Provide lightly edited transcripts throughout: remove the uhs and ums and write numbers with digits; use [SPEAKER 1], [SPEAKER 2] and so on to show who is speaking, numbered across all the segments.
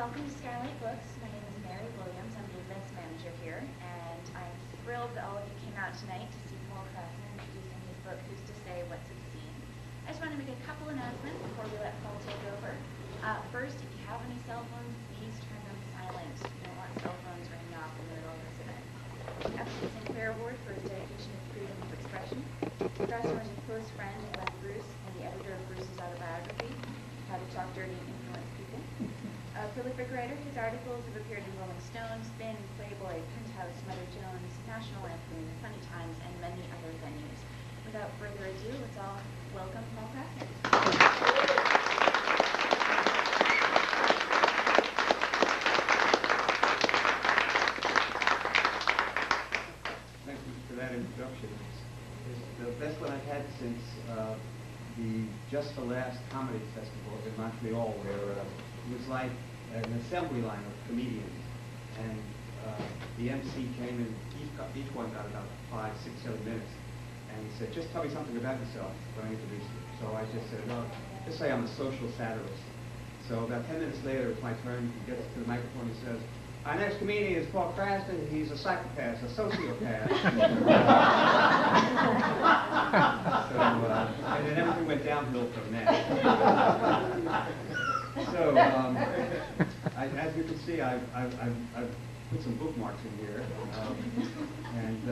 [SPEAKER 1] Welcome to Skylight Books. My name is Mary Williams. I'm the events manager here, and I'm thrilled that all of you came out tonight to see Paul Krassner introducing his book, Who's to Say, What's It Seen. I just want to make a couple announcements before we let Paul take over. First, if you have any cell phones, please turn them silent. You don't want cell phones ringing off in the middle of this event. F.C. Sinclair Award for his dedication to freedom of expression. Krassner is a close friend of Glenn Bruce and the editor of Bruce's autobiography, How to Talk Dirty and Influence People. A prolific writer, his articles have appeared in Rolling Stone, Spin, Playboy, Penthouse, Mother Jones, National Lampoon, The Funny Times, and many other venues. Without further ado, let's all welcome Paul Krassner.
[SPEAKER 2] Thank you for that introduction. It's the best one I've had since the Just the Last Comedy Festival in Montreal, where it was like an assembly line of comedians, and the MC came in, each one got about 5, 6, 7 minutes, and he said, just tell me something about yourself when I introduce you. So I just said, well, just say I'm a social satirist. So about 10 minutes later, it's my turn, he gets to the microphone, he says, our next comedian is Paul Krassner. He's a psychopath, a sociopath. And then everything went downhill from there. So, as you can see, I've put some bookmarks in here, and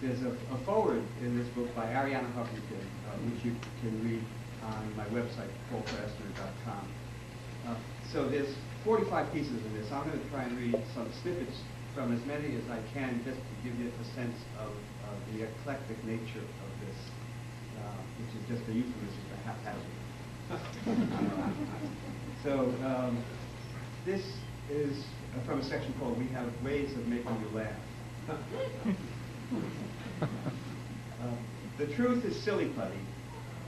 [SPEAKER 2] there's a foreword in this book by Arianna Huffington, which you can read on my website, paulkrassner.com. So there's 45 pieces in this. I'm going to try and read some snippets from as many as I can, just to give you a sense of the eclectic nature of this, which is just a euphemism for haphazard. So this is from a section called We Have Ways of Making You Laugh. The truth is silly putty.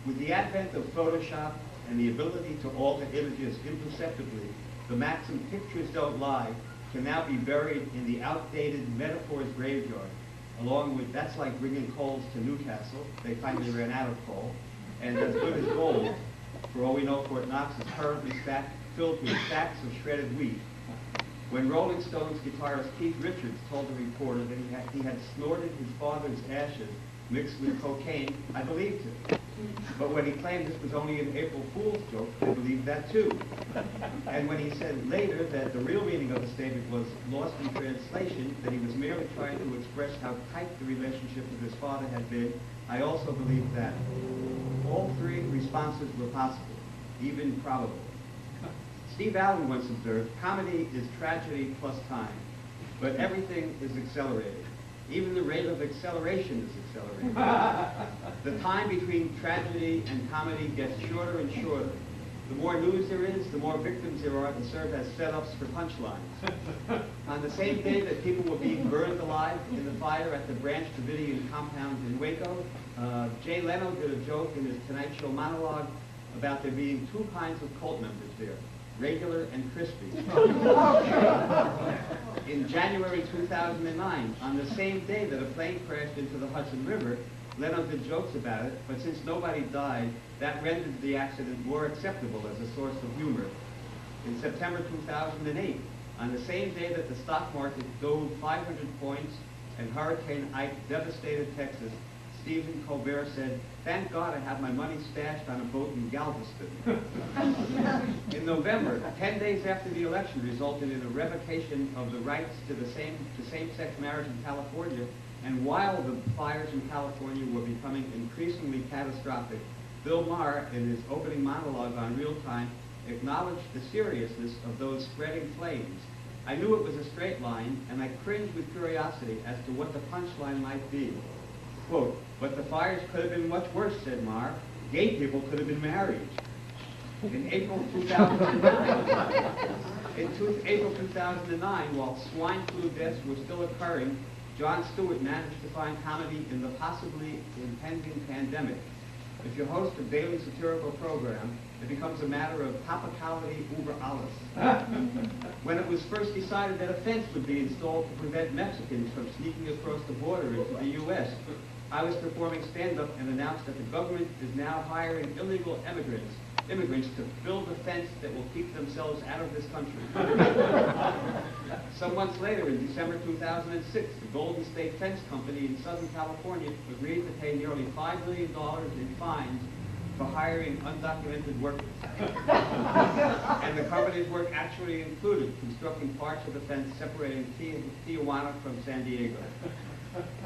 [SPEAKER 2] With the advent of Photoshop and the ability to alter images imperceptibly, the maxim "pictures don't lie" can now be buried in the outdated metaphors graveyard, along with "that's like bringing coals to Newcastle. They finally ran out of coal," and "as good as gold." For all we know, Fort Knox is currently filled with stacks of shredded wheat. When Rolling Stones guitarist Keith Richards told the reporter that he had snorted his father's ashes mixed with cocaine, I believed him. But when he claimed this was only an April Fool's joke, I believed that too. And when he said later that the real meaning of the statement was lost in translation, that he was merely trying to express how tight the relationship with his father had been, I also believed that. All three responses were possible, even probable. Steve Allen once observed, comedy is tragedy plus time, but everything is accelerated. Even the rate of acceleration is accelerated. The time between tragedy and comedy gets shorter and shorter. The more news there is, the more victims there are to serve as setups for punchlines. On the same day that people were being burned alive in the fire at the Branch Davidian compound in Waco, Jay Leno did a joke in his Tonight Show monologue about there being two kinds of cult members there, regular and crispy. In January 2009, on the same day that a plane crashed into the Hudson River, Leno did jokes about it, but since nobody died, that rendered the accident more acceptable as a source of humor. In September 2008, on the same day that the stock market dove 500 points and Hurricane Ike devastated Texas, Stephen Colbert said, "Thank God I have my money stashed on a boat in Galveston." In November, 10 days after the election resulted in a revocation of the rights to same-sex marriage in California, and while the fires in California were becoming increasingly catastrophic, Bill Maher, in his opening monologue on Real Time, acknowledged the seriousness of those spreading flames. I knew it was a straight line, and I cringed with curiosity as to what the punchline might be. Quote, "But the fires could have been much worse," said Maher. "Gay people could have been married." In April 2009, while swine flu deaths were still occurring, Jon Stewart managed to find comedy in the possibly impending pandemic. If you host a daily satirical program, it becomes a matter of topicality über alles. When it was first decided that a fence would be installed to prevent Mexicans from sneaking across the border into the U.S., I was performing stand-up and announced that the government is now hiring illegal immigrants immigrants to build a fence that will keep themselves out of this country. Some months later, in December 2006, the Golden State Fence Company in Southern California agreed to pay nearly $5 million in fines for hiring undocumented workers. And the company's work actually included constructing parts of the fence separating Tijuana from San Diego.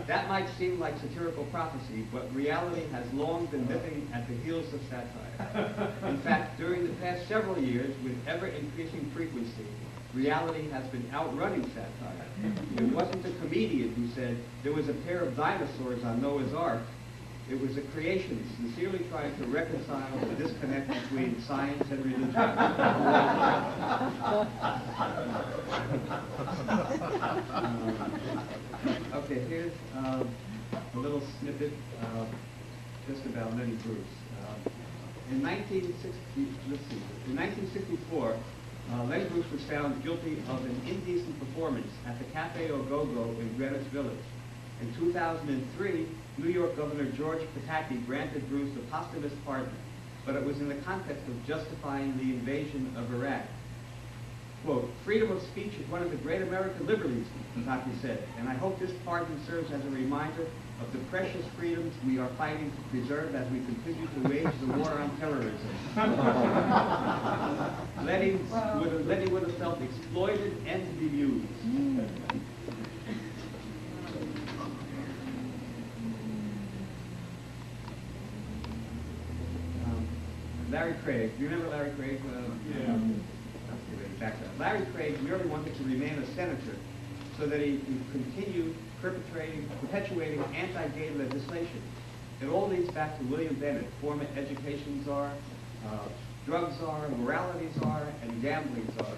[SPEAKER 2] That might seem like satirical prophecy, but reality has long been nipping at the heels of satire. In fact, during the past several years, with ever-increasing frequency, reality has been outrunning satire. It wasn't a comedian who said there was a pair of dinosaurs on Noah's Ark. It was a creationist sincerely trying to reconcile the disconnect between science and religion. Okay, here's a little snippet just about Lenny Bruce. In 1964, Lenny Bruce was found guilty of an indecent performance at the Cafe Au Go-Go in Greenwich Village. In 2003, New York Governor George Pataki granted Bruce a posthumous pardon, but it was in the context of justifying the invasion of Iraq. Quote, "Freedom of speech is one of the great American liberties," Pataki said, "and I hope this pardon serves as a reminder of the precious freedoms we are fighting to preserve as we continue to wage the war on terrorism." Lenny would have felt exploited and bemused. Larry Craig, do you remember Larry Craig?
[SPEAKER 3] Yeah.
[SPEAKER 2] Larry Craig merely wanted to remain a senator so that he could continue perpetuating anti-gay legislation. It all leads back to William Bennett, former education czar, drug czar, morality czar, and gambling czar.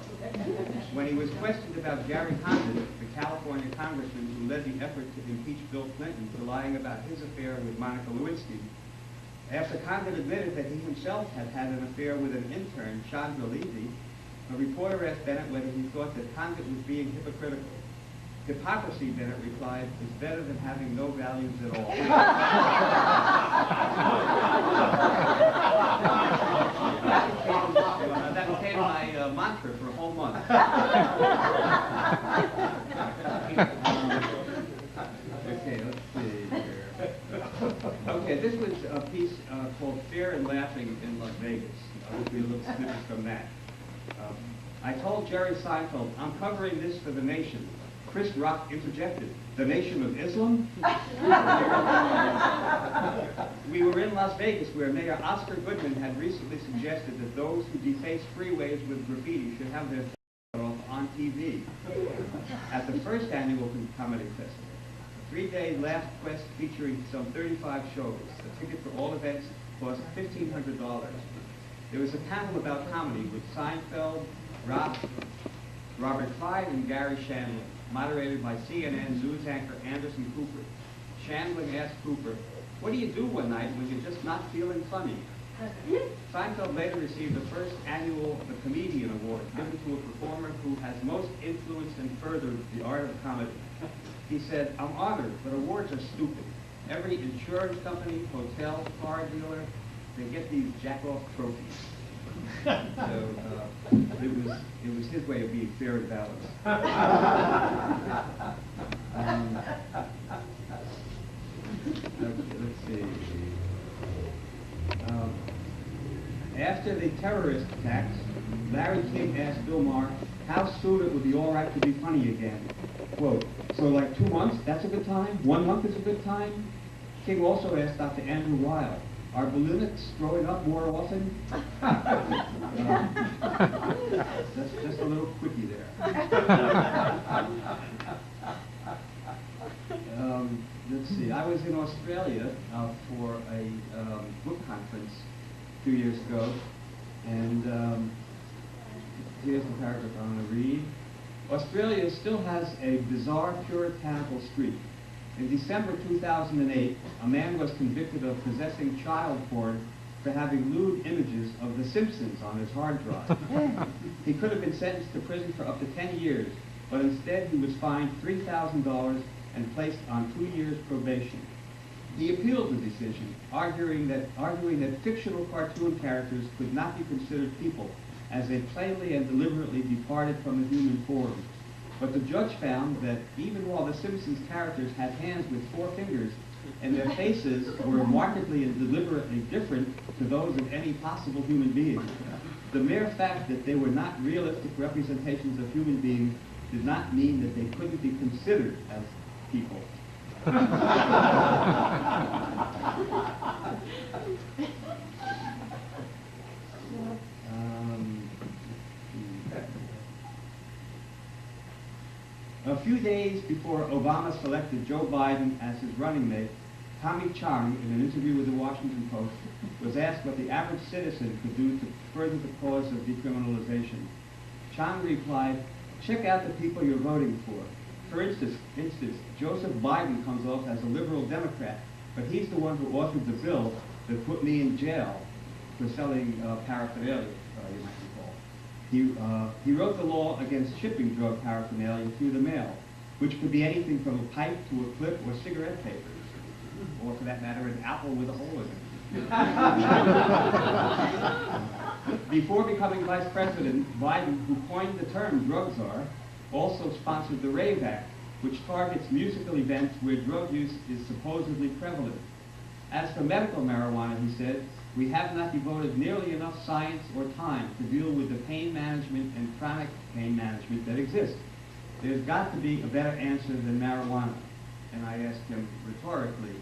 [SPEAKER 2] When he was questioned about Gary Condon, the California congressman who led the effort to impeach Bill Clinton for lying about his affair with Monica Lewinsky, after Condon admitted that he himself had had an affair with an intern, Chandra Levy, a reporter asked Bennett whether he thought that Condon was being hypocritical. "Hypocrisy," Bennett replied, "is better than having no values at all." That became my mantra for a whole month. Okay, let's see here. Okay, this was a piece called "Fear and Laughing in Las Vegas." I'll give you a little snippet from that. "I told Jerry Seinfeld, I'm covering this for the nation. Chris Rock interjected, the Nation of Islam?" "We were in Las Vegas where Mayor Oscar Goodman had recently suggested that those who deface freeways with graffiti should have their off on TV. At the first annual comedy festival, a 3-day laugh quest featuring some 35 shows. The ticket for all events cost $1,500. There was a panel about comedy with Seinfeld, Robert Clyde, and Gary Shandling, moderated by CNN news anchor Anderson Cooper. Shandling asked Cooper, "What do you do one night when you're just not feeling funny?" Seinfeld later received the first annual The Comedian Award, given to a performer who has most influenced and furthered the art of comedy. He said, "I'm honored, but awards are stupid. Every insurance company, hotel, car dealer, they get these jack-off trophies." So it was his way of being fair and balanced. Okay, let's see. After the terrorist attacks, Larry King asked Bill Maher how soon it would be all right to be funny again. Quote, "So like 2 months, that's a good time? 1 month is a good time?" King also asked Dr. Andrew Weil, "Are balloonics growing up more often?" That's just a little quickie there. Let's see. I was in Australia for a book conference 2 years ago, and here's the paragraph I'm going to read. "Australia still has a bizarre puritanical streak. In December 2008, a man was convicted of possessing child porn for having lewd images of The Simpsons on his hard drive. He could have been sentenced to prison for up to 10 years, but instead he was fined $3,000 and placed on 2 years probation. He appealed the decision, arguing that fictional cartoon characters could not be considered people, as they plainly and deliberately departed from the human form. But the judge found that even while the Simpsons characters had hands with 4 fingers, and their faces were markedly and deliberately different to those of any possible human being, the mere fact that they were not realistic representations of human beings did not mean that they couldn't be considered as people. A few days before Obama selected Joe Biden as his running mate, Tommy Chong, in an interview with the Washington Post, was asked what the average citizen could do to further the cause of decriminalization. Chong replied, "Check out the people you're voting for. For instance, Joseph Biden comes off as a liberal Democrat, but he's the one who authored the bill that put me in jail for selling paraphernalia, you might recall. He wrote the law against shipping drug paraphernalia through the mail, which could be anything from a pipe to a clip or cigarette papers, or for that matter, an apple with a hole in it." Before becoming vice president, Biden, who coined the term drug czar, also sponsored the RAVE Act, which targets musical events where drug use is supposedly prevalent. As for medical marijuana, he said, "We have not devoted nearly enough science or time to deal with the pain management and chronic pain management that exist. There's got to be a better answer than marijuana." And I asked him rhetorically,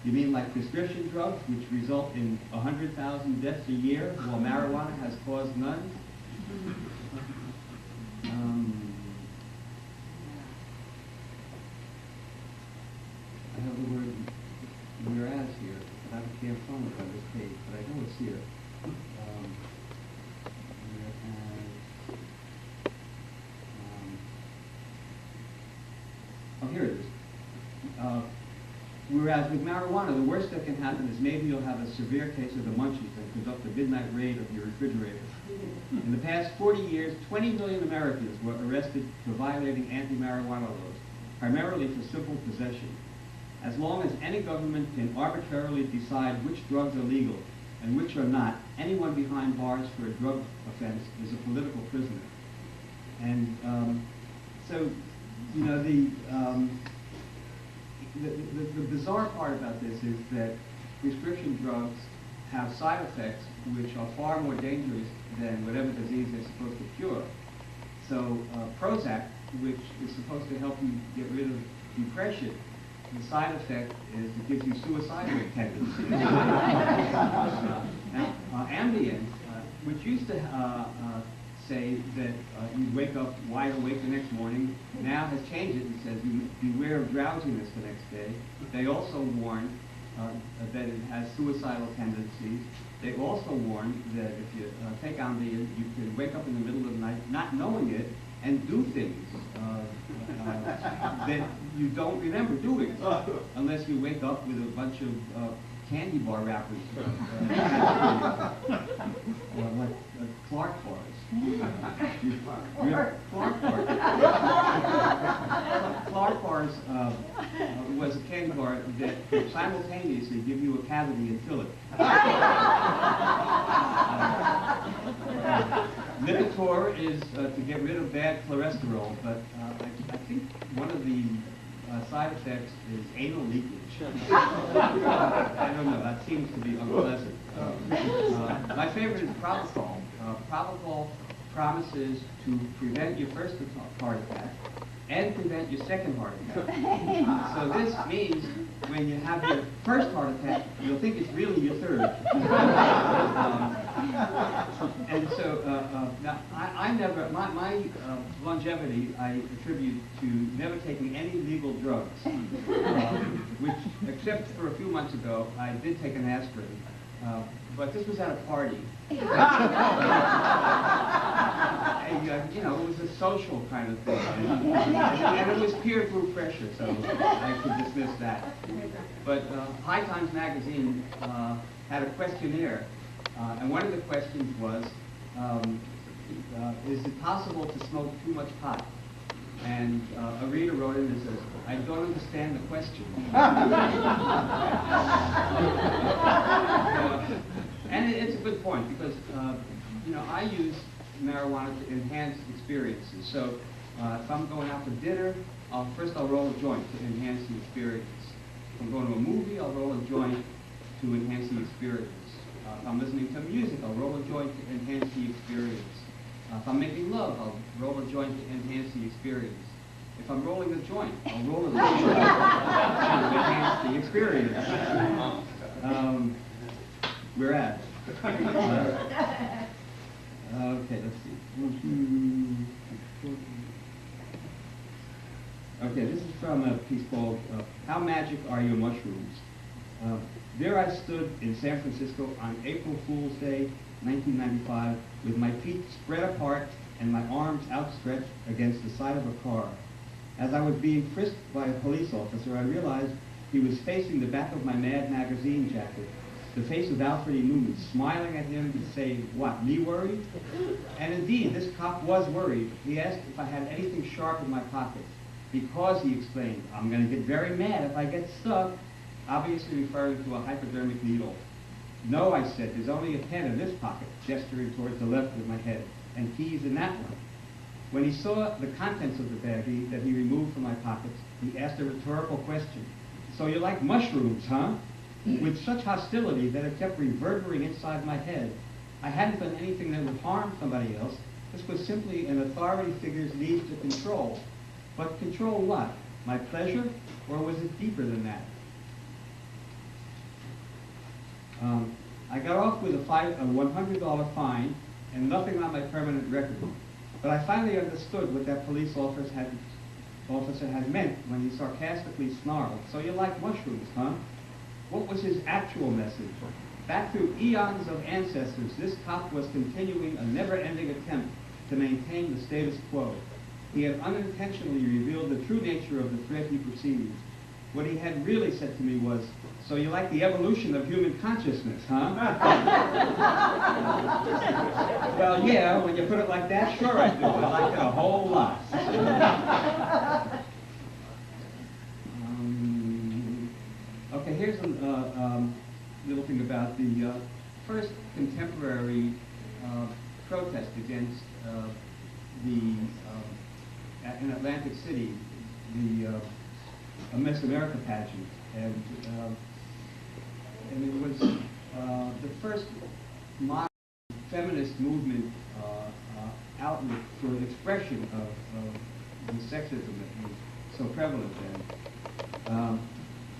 [SPEAKER 2] "You mean like prescription drugs, which result in 100,000 deaths a year, while marijuana has caused none?" I have the word "whereas" here, but I can't find it on this page, but I know it's here. Oh, here it is. Whereas with marijuana, the worst that can happen is maybe you'll have a severe case of the munchies and conduct a midnight raid of your refrigerator. In the past 40 years, 20 million Americans were arrested for violating anti-marijuana laws, primarily for simple possession. As long as any government can arbitrarily decide which drugs are legal and which are not, anyone behind bars for a drug offense is a political prisoner. And so, you know, the bizarre part about this is that prescription drugs have side effects which are far more dangerous than whatever disease they're supposed to cure. So Prozac, which is supposed to help you get rid of depression, the side effect is it gives you suicidal tendencies. Ambien, which used to say that you'd wake up wide awake the next morning, now has changed it and says beware of drowsiness the next day. They also warn that it has suicidal tendencies. They also warn that if you take Ambien, you can wake up in the middle of the night not knowing it and do things that you don't remember doing, unless you wake up with a bunch of candy bar wrappers, like Clark bars. Clark bars was a candy bar that could simultaneously give you a cavity and fill it. Lipitor is to get rid of bad cholesterol, but I think one of the side effects is anal leakage. I don't know, that seems to be unpleasant. My favorite is Propofol. Propofol promises to prevent your first heart attack and prevent your second heart attack. So this means when you have your first heart attack, you'll think it's really your third. And so now I never, my longevity I attribute to never taking any legal drugs, which, except for a few months ago, I did take an aspirin. But this was at a party. And, you know, it was a social kind of thing. And it was peer group pressure, so I could dismiss that. But High Times magazine had a questionnaire, and one of the questions was, is it possible to smoke too much pot? And a reader wrote in and says, I don't understand the question. And it's a good point because, I use marijuana to enhance experiences. So if I'm going out for dinner, first I'll roll a joint to enhance the experience. If I'm going to a movie, I'll roll a joint to enhance the experience. If I'm listening to music, I'll roll a joint to enhance the experience. If I'm making love, I'll roll a joint to enhance the experience. If I'm rolling a joint, I'll roll a joint to enhance the experience. We're at. Okay, let's see. Okay, this is from a piece called How Magic Are Your Mushrooms? There I stood in San Francisco on April Fool's Day, 1995, with my feet spread apart and my arms outstretched against the side of a car. As I was being frisked by a police officer, I realized he was facing the back of my Mad magazine jacket, the face of Alfred E. Newman, smiling at him and saying, what, me worried? And indeed, this cop was worried. He asked if I had anything sharp in my pocket. Because, he explained, I'm going to get very mad if I get stuck, obviously referring to a hypodermic needle. No, I said, there's only a pen in this pocket, gesturing towards the left with my head, and keys in that one. When he saw the contents of the baggie that he removed from my pockets, he asked a rhetorical question. So you like mushrooms, huh? With such hostility that it kept reverberating inside my head. I hadn't done anything that would harm somebody else. This was simply an authority figure's need to control. But control what? My pleasure? Or was it deeper than that? I got off with a $100 fine and nothing on my permanent record. But I finally understood what that police officer had meant when he sarcastically snarled, so you like mushrooms, huh? What was his actual message? Back through eons of ancestors, this cop was continuing a never-ending attempt to maintain the status quo. He had unintentionally revealed the true nature of the threat he perceived. What he had really said to me was, so you like the evolution of human consciousness, huh? Well, yeah, when you put it like that, sure I do. I like it a whole lot. Okay, here's a little thing about the first contemporary protest against in Atlantic City, a Miss America pageant, and it was the first modern feminist movement outlet for the expression of the sexism that was so prevalent then.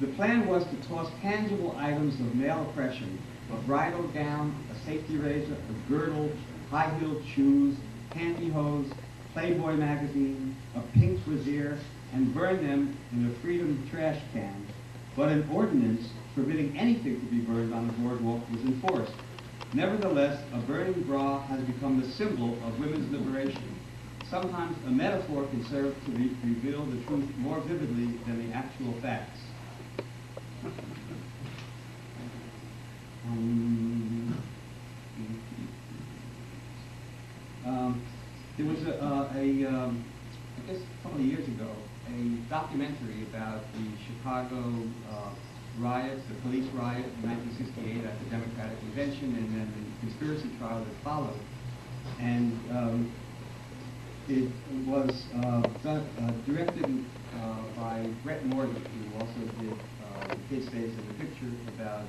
[SPEAKER 2] The plan was to toss tangible items of male oppression, a bridal gown, a safety razor, a girdle, high-heeled shoes, pantyhose, Playboy magazine, a pink brassiere, and burn them in a Freedom trash can. But an ordinance forbidding anything to be burned on the boardwalk was enforced. Nevertheless, a burning bra has become the symbol of women's liberation. Sometimes a metaphor can serve to reveal the truth more vividly than the actual facts. There was I guess a couple of years ago, a documentary about the Chicago riots, the police riot in 1968 at the Democratic Convention, and then the conspiracy trial that followed. And it was directed by Brett Morgan, who also did The Kid Stays in the Picture about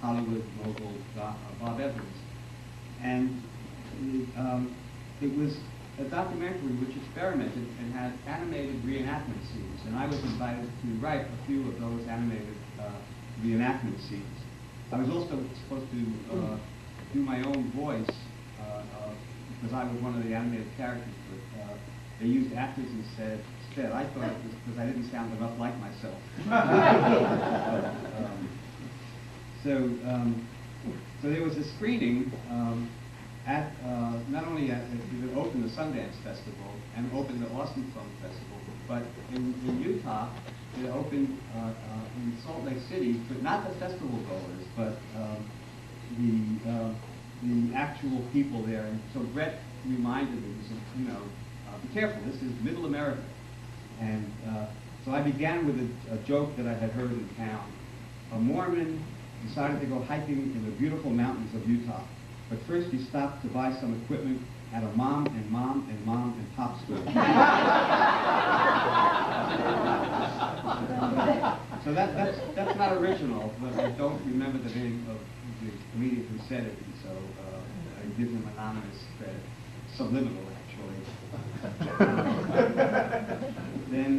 [SPEAKER 2] Hollywood mogul Bob Evans. And it was a documentary which experimented and had animated reenactment scenes. And I was invited to write a few of those animated reenactment scenes. I was also supposed to do my own voice because I was one of the animated characters, but they used actors instead. I thought it was because I didn't sound enough like myself. So there was a screening at not only it opened the Sundance Festival and opened the Austin Film Festival, but in Utah it opened in Salt Lake City, but not the festival goers, but the actual people there. And so Brett reminded me, be careful, this is middle America. And so I began with a joke that I had heard in town. A Mormon decided to go hiking in the beautiful mountains of Utah. But first he stopped to buy some equipment at a mom and pop store. So that's not original, but I don't remember the name of the comedian who said it, and so I give him anonymous credit. Subliminal, actually. Then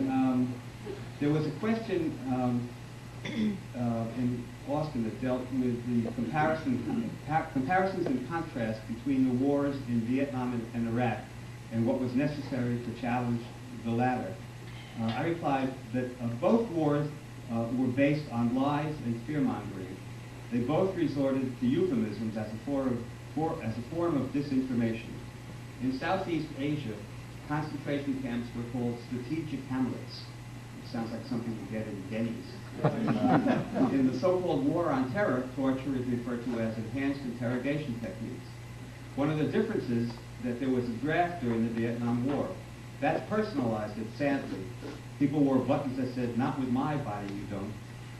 [SPEAKER 2] there was a question in Austin that dealt with the comparisons and contrasts between the wars in Vietnam and Iraq and what was necessary to challenge the latter. I replied that both wars were based on lies and fear-mongering. They both resorted to euphemisms as a form of disinformation. In Southeast Asia, concentration camps were called strategic hamlets. It sounds like something you get in Denny's. In the so-called war on terror, torture is referred to as enhanced interrogation techniques. One of the differences that there was a draft during the Vietnam War. That personalized it, sadly. People wore buttons that said, "Not with my body, you don't."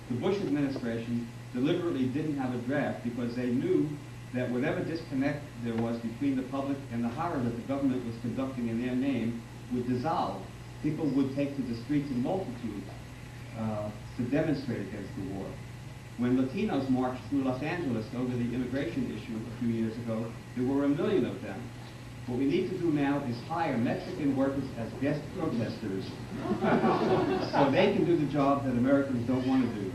[SPEAKER 2] The Bush administration deliberately didn't have a draft because they knew that whatever disconnect there was between the public and the horror that the government was conducting in their name would dissolve. People would take to the streets in multitudes to demonstrate against the war. When Latinos marched through Los Angeles over the immigration issue a few years ago, there were 1 million of them. What we need to do now is hire Mexican workers as guest protesters so they can do the job that Americans don't want to do.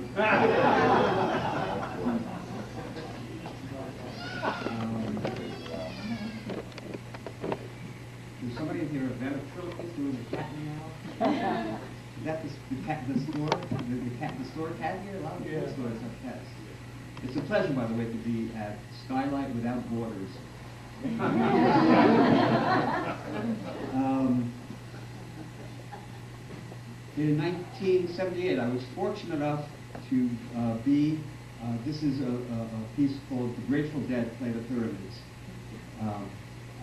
[SPEAKER 2] Is somebody in here a ventriloquist doing the cat meow? Is that the store? The store cat here? A lot of cat stores have cats. It's a pleasure, by the way, to be at Skylight Without Borders. In 1978, I was fortunate enough to this is a piece called The Grateful Dead Play the Pyramids.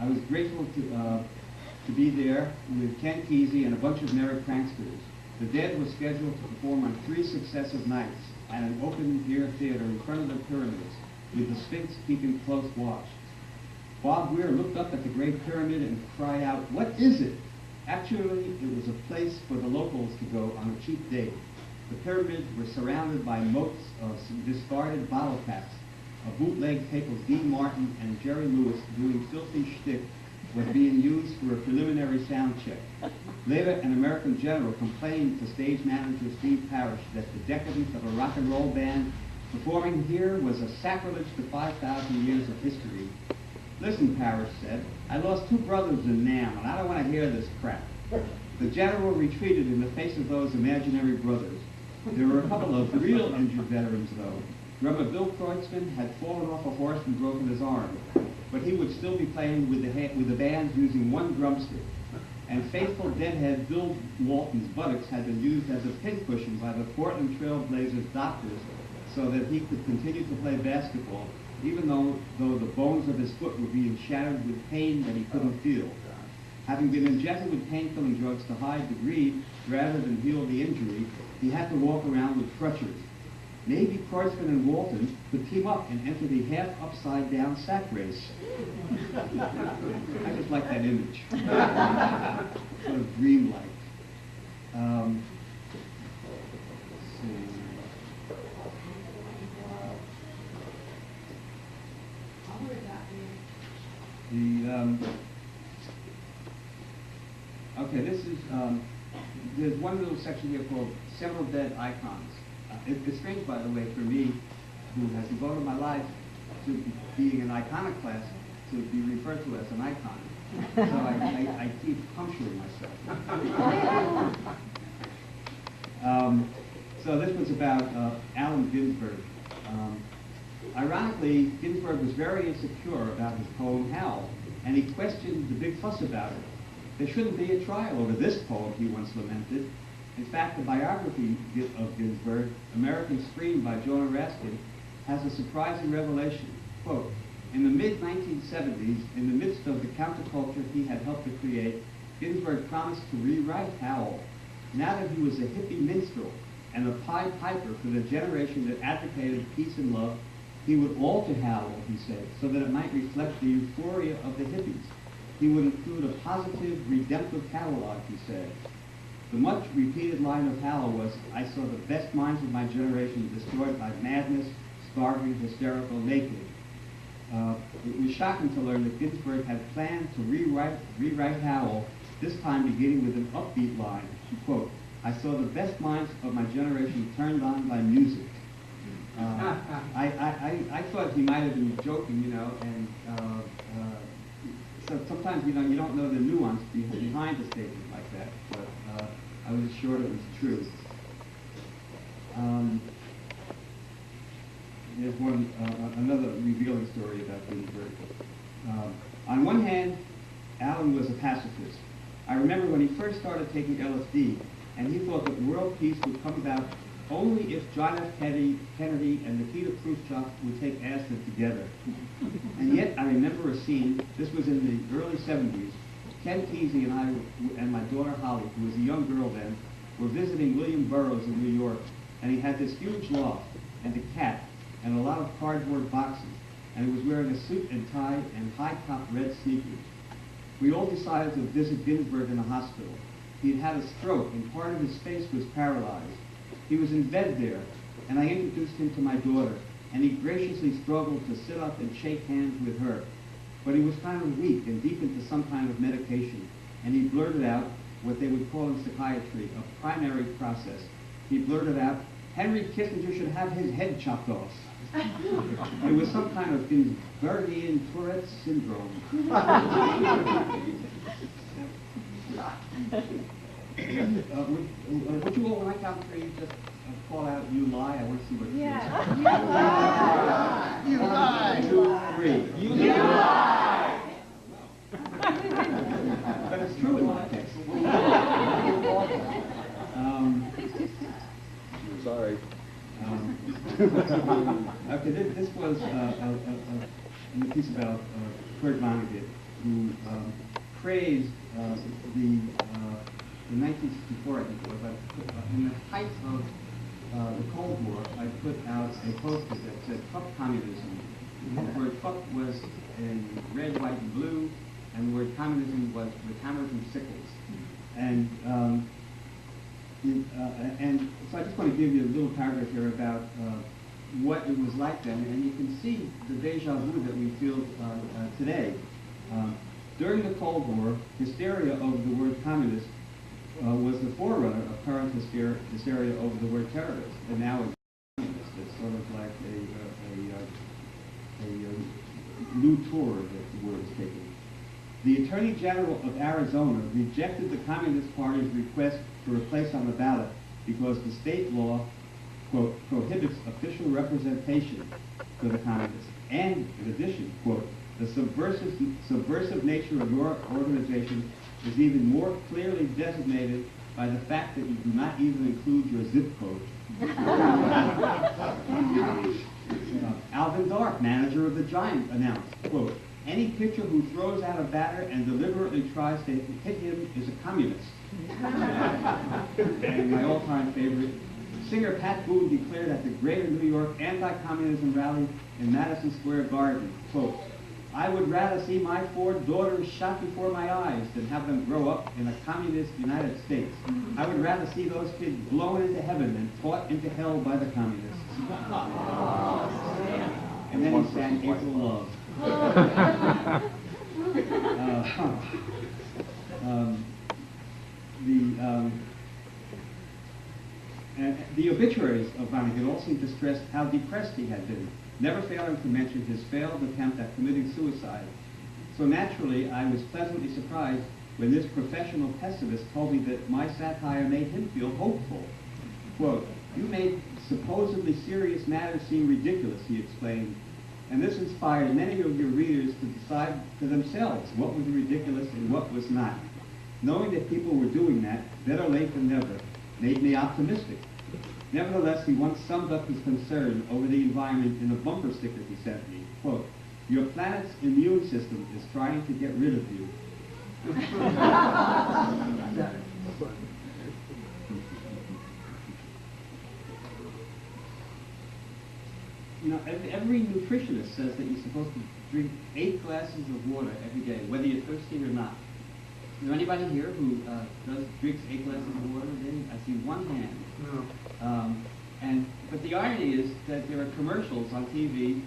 [SPEAKER 2] I was grateful to be there with Ken Kesey and a bunch of merry pranksters. The Dead was scheduled to perform on 3 successive nights at an open-air theater in front of the pyramids, with the Sphinx keeping close watch. Bob Weir looked up at the Great Pyramid and cried out, "What is it?" Actually, it was a place for the locals to go on a cheap date. The pyramids were surrounded by moats of some discarded bottle caps. A bootleg tape of Dean Martin and Jerry Lewis doing filthy shtick was being used for a preliminary sound check. Later, an American general complained to stage manager Steve Parrish that the decadence of a rock and roll band performing here was a sacrilege to 5,000 years of history. "Listen," Parrish said, "I lost 2 brothers in Nam, and I don't want to hear this crap." The general retreated in the face of those imaginary brothers. There were a couple of real injured veterans, though. Drummer Bill Kreutzmann had fallen off a horse and broken his arm, but he would still be playing with the band using 1 drumstick. And faithful deadhead Bill Walton's buttocks had been used as a pincushion by the Portland Trail Blazers doctors so that he could continue to play basketball, even though the bones of his foot were being shattered with pain that he couldn't feel. Having been injected with pain-killing drugs to hide the bleed rather than heal the injury, he had to walk around with crutches. Maybe Kreutzmann and Walton could team up and enter the half-upside-down sack race. I just like that image. Sort of dreamlike. Let's see. Okay, this is, there's one little section here called Several Dead Icons. It's strange, by the way, for me, who has devoted my life to being an iconoclast, to be referred to as an icon. So I keep puncturing myself. So this was about Allen Ginsberg. Ironically, Ginsberg was very insecure about his poem Hell, and he questioned the big fuss about it. There shouldn't be a trial over this poem, he once lamented. In fact, the biography of Ginsberg, American Scream by Jonah Raskin, has a surprising revelation. Quote, "In the mid-1970s, in the midst of the counterculture he had helped to create, Ginsberg promised to rewrite Howell. Now that he was a hippie minstrel and a Pied Piper for the generation that advocated peace and love, he would alter Howell, he said, so that it might reflect the euphoria of the hippies. He would include a positive, redemptive catalog, he said. The much repeated line of Howell was, "I saw the best minds of my generation destroyed by madness, starving, hysterical, naked." It was shocking to learn that Ginsberg had planned to rewrite Howell, this time beginning with an upbeat line. Quote, "I saw the best minds of my generation turned on by music." I thought he might have been joking, and so sometimes, you don't know the nuance behind a statement like that, but I was assured it was true. There's another revealing story about Ginsberg. On one hand, Alan was a pacifist. I remember when he first started taking LSD, and he thought that world peace would come about only if John F. Kennedy and Nikita Khrushchev would take acid together. And yet, I remember a scene, this was in the early 70s, Ken Kesey and I and my daughter Holly, who was a young girl then, were visiting William Burroughs in New York, and he had this huge loft, and a cat, and a lot of cardboard boxes, and he was wearing a suit and tie and high-top red sneakers. We all decided to visit Ginsberg in the hospital. He had had a stroke, and part of his face was paralyzed. He was in bed there, and I introduced him to my daughter, and he graciously struggled to sit up and shake hands with her. But he was kind of weak and deep into some kind of medication, and he blurted out what they would call in psychiatry a primary process. He blurted out, "Henry Kissinger should have his head chopped off." It was some kind of Ginsbergian Tourette's syndrome. Would you all, when I count three, just call out, "You lie"? I want to see what it is.
[SPEAKER 3] You lie! You lie!
[SPEAKER 2] 1, 2, 3.
[SPEAKER 3] You lie!
[SPEAKER 2] But it's true in my case.
[SPEAKER 3] Sorry.
[SPEAKER 2] Okay, this was in the piece about Kurt Vonnegut, who praised in 1964, I think it was, in the height of the Cold War, I put out a poster that said, "Fuck communism." The word "fuck" was in red, white, and blue, and the word communism was with hammers and sickles. And so I just want to give you a little paragraph here about what it was like then, and you can see the deja vu that we feel today. During the Cold War, hysteria over the word communist was the forerunner of current hysteria over the word terrorist, and now it's communist. It's sort of like a new tour that the word is taking. The Attorney General of Arizona rejected the Communist Party's request for a place on the ballot because the state law, quote, prohibits official representation for the communists. And, in addition, quote, the subversive nature of your organization is even more clearly designated by the fact that you do not even include your zip code. Alvin Dark, manager of the Giants, announced, quote, any pitcher who throws out a batter and deliberately tries to hit him is a communist. And my all-time favorite, singer Pat Boone declared at the Greater New York Anti-Communism Rally in Madison Square Garden, quote, I would rather see my 4 daughters shot before my eyes than have them grow up in a communist United States. I would rather see those kids blown into heaven than taught into hell by the communists. And then he sang April Love. The obituaries of Vonnegut all seem to stress how depressed he had been, never failing to mention his failed attempt at committing suicide. So naturally, I was pleasantly surprised when this professional pessimist told me that my satire made him feel hopeful. Quote, you made supposedly serious matters seem ridiculous, he explained, and this inspired many of your readers to decide for themselves what was ridiculous and what was not. Knowing that people were doing that, better late than never, made me optimistic. Nevertheless, he once summed up his concern over the environment in a bumper sticker he sent me. Quote, your planet's immune system is trying to get rid of you.
[SPEAKER 4] You know, every nutritionist says that you're supposed to drink 8 glasses of water every day, whether you're thirsty or not. Is there anybody here who drinks 8 glasses of water a day? I see one hand.
[SPEAKER 3] No.
[SPEAKER 4] But the irony is that there are commercials on TV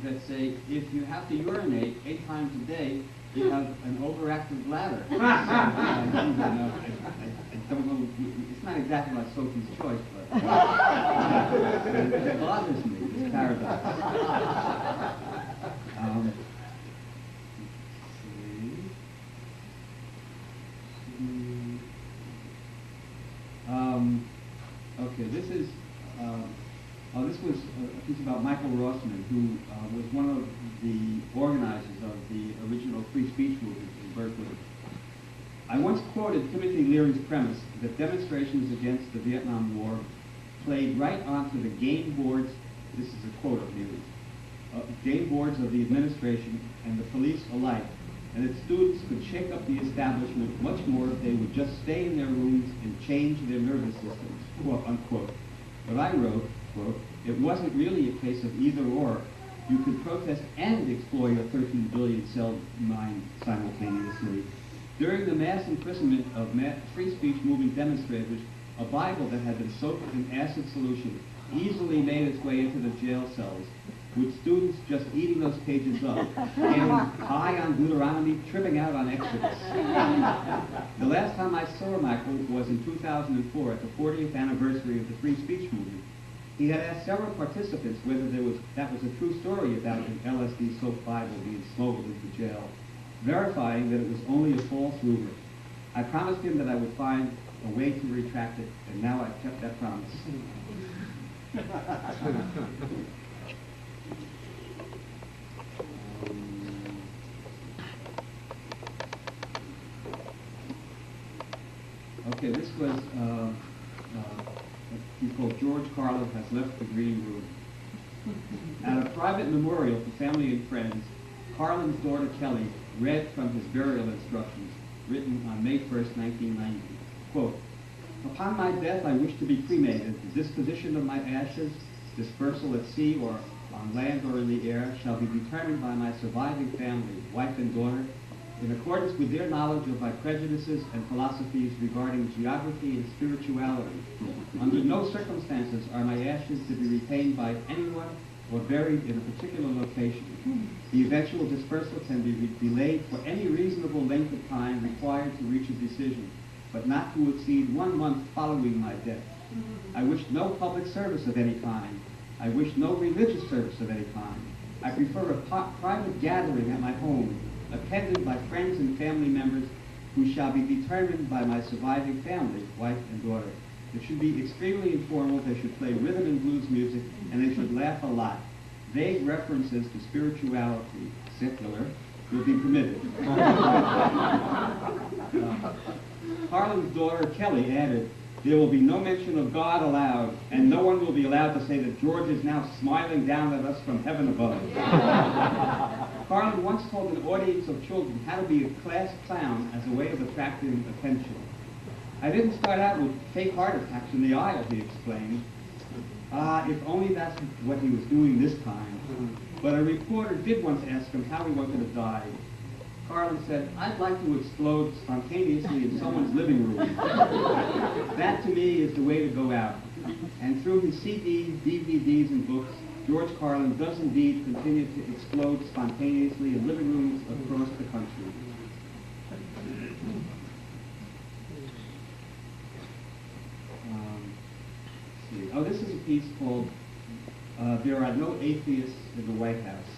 [SPEAKER 4] that say if you have to urinate 8 times a day, you have an overactive bladder. I don't know. It's not exactly like Sophie's Choice, but it bothers me. This paradox. Okay, this is. This was a piece about Michael Rossman, who was one of the organizers of the original free speech movement in Berkeley. I once quoted Timothy Leary's premise that demonstrations against the Vietnam War played right onto the game boards, this is a quote of Leary, game boards of the administration and the police alike, and that students could shake up the establishment much more if they would just stay in their rooms and change their nervous systems, quote unquote. But I wrote, quote, it wasn't really a case of either or. You could protest and exploit a 13 billion cell mind simultaneously. During the mass imprisonment of free speech movement demonstrators, a Bible that had been soaked in acid solution easily made its way into the jail cells, with students just eating those pages up, getting high on Deuteronomy, tripping out on Exodus. The last time I saw Michael was in 2004 at the 40th anniversary of the free speech movement. He had asked several participants whether that was a true story about an LSD soaked Bible being smuggled into jail, verifying that it was only a false rumor. I promised him that I would find a way to retract it, and now I've kept that promise. Okay, this was he's called George Carlin Has Left the Green Room. At a private memorial for family and friends, Carlin's daughter Kelly read from his burial instructions written on May 1st, 1990. Quote, upon my death I wish to be cremated. The disposition of my ashes, dispersal at sea or on land or in the air, shall be determined by my surviving family, wife and daughter, in accordance with their knowledge of my prejudices and philosophies regarding geography and spirituality. Under no circumstances are my ashes to be retained by anyone or buried in a particular location. The eventual dispersal can be delayed for any reasonable length of time required to reach a decision, but not to exceed 1 month following my death. I wish no public service of any kind. I wish no religious service of any kind. I prefer a private gathering at my home, attended by friends and family members who shall be determined by my surviving family, wife and daughter. It should be extremely informal. They should play rhythm and blues music, and they should laugh a lot. Vague references to spirituality, secular, will be permitted. Carlin's daughter, Kelly, added, there will be no mention of God allowed, and no one will be allowed to say that George is now smiling down at us from heaven above. Carlin once told an audience of children how to be a class clown as a way of attracting attention. I didn't start out with fake heart attacks in the aisle, he explained. If only that's what he was doing this time. But a reporter did once ask him how he wanted to die. Carlin said, I'd like to explode spontaneously in someone's living room. That to me is the way to go out. And through his CDs, DVDs, and books, George Carlin does indeed continue to explode spontaneously in living rooms across the country. Oh, this is a piece called There Are No Atheists in the White House.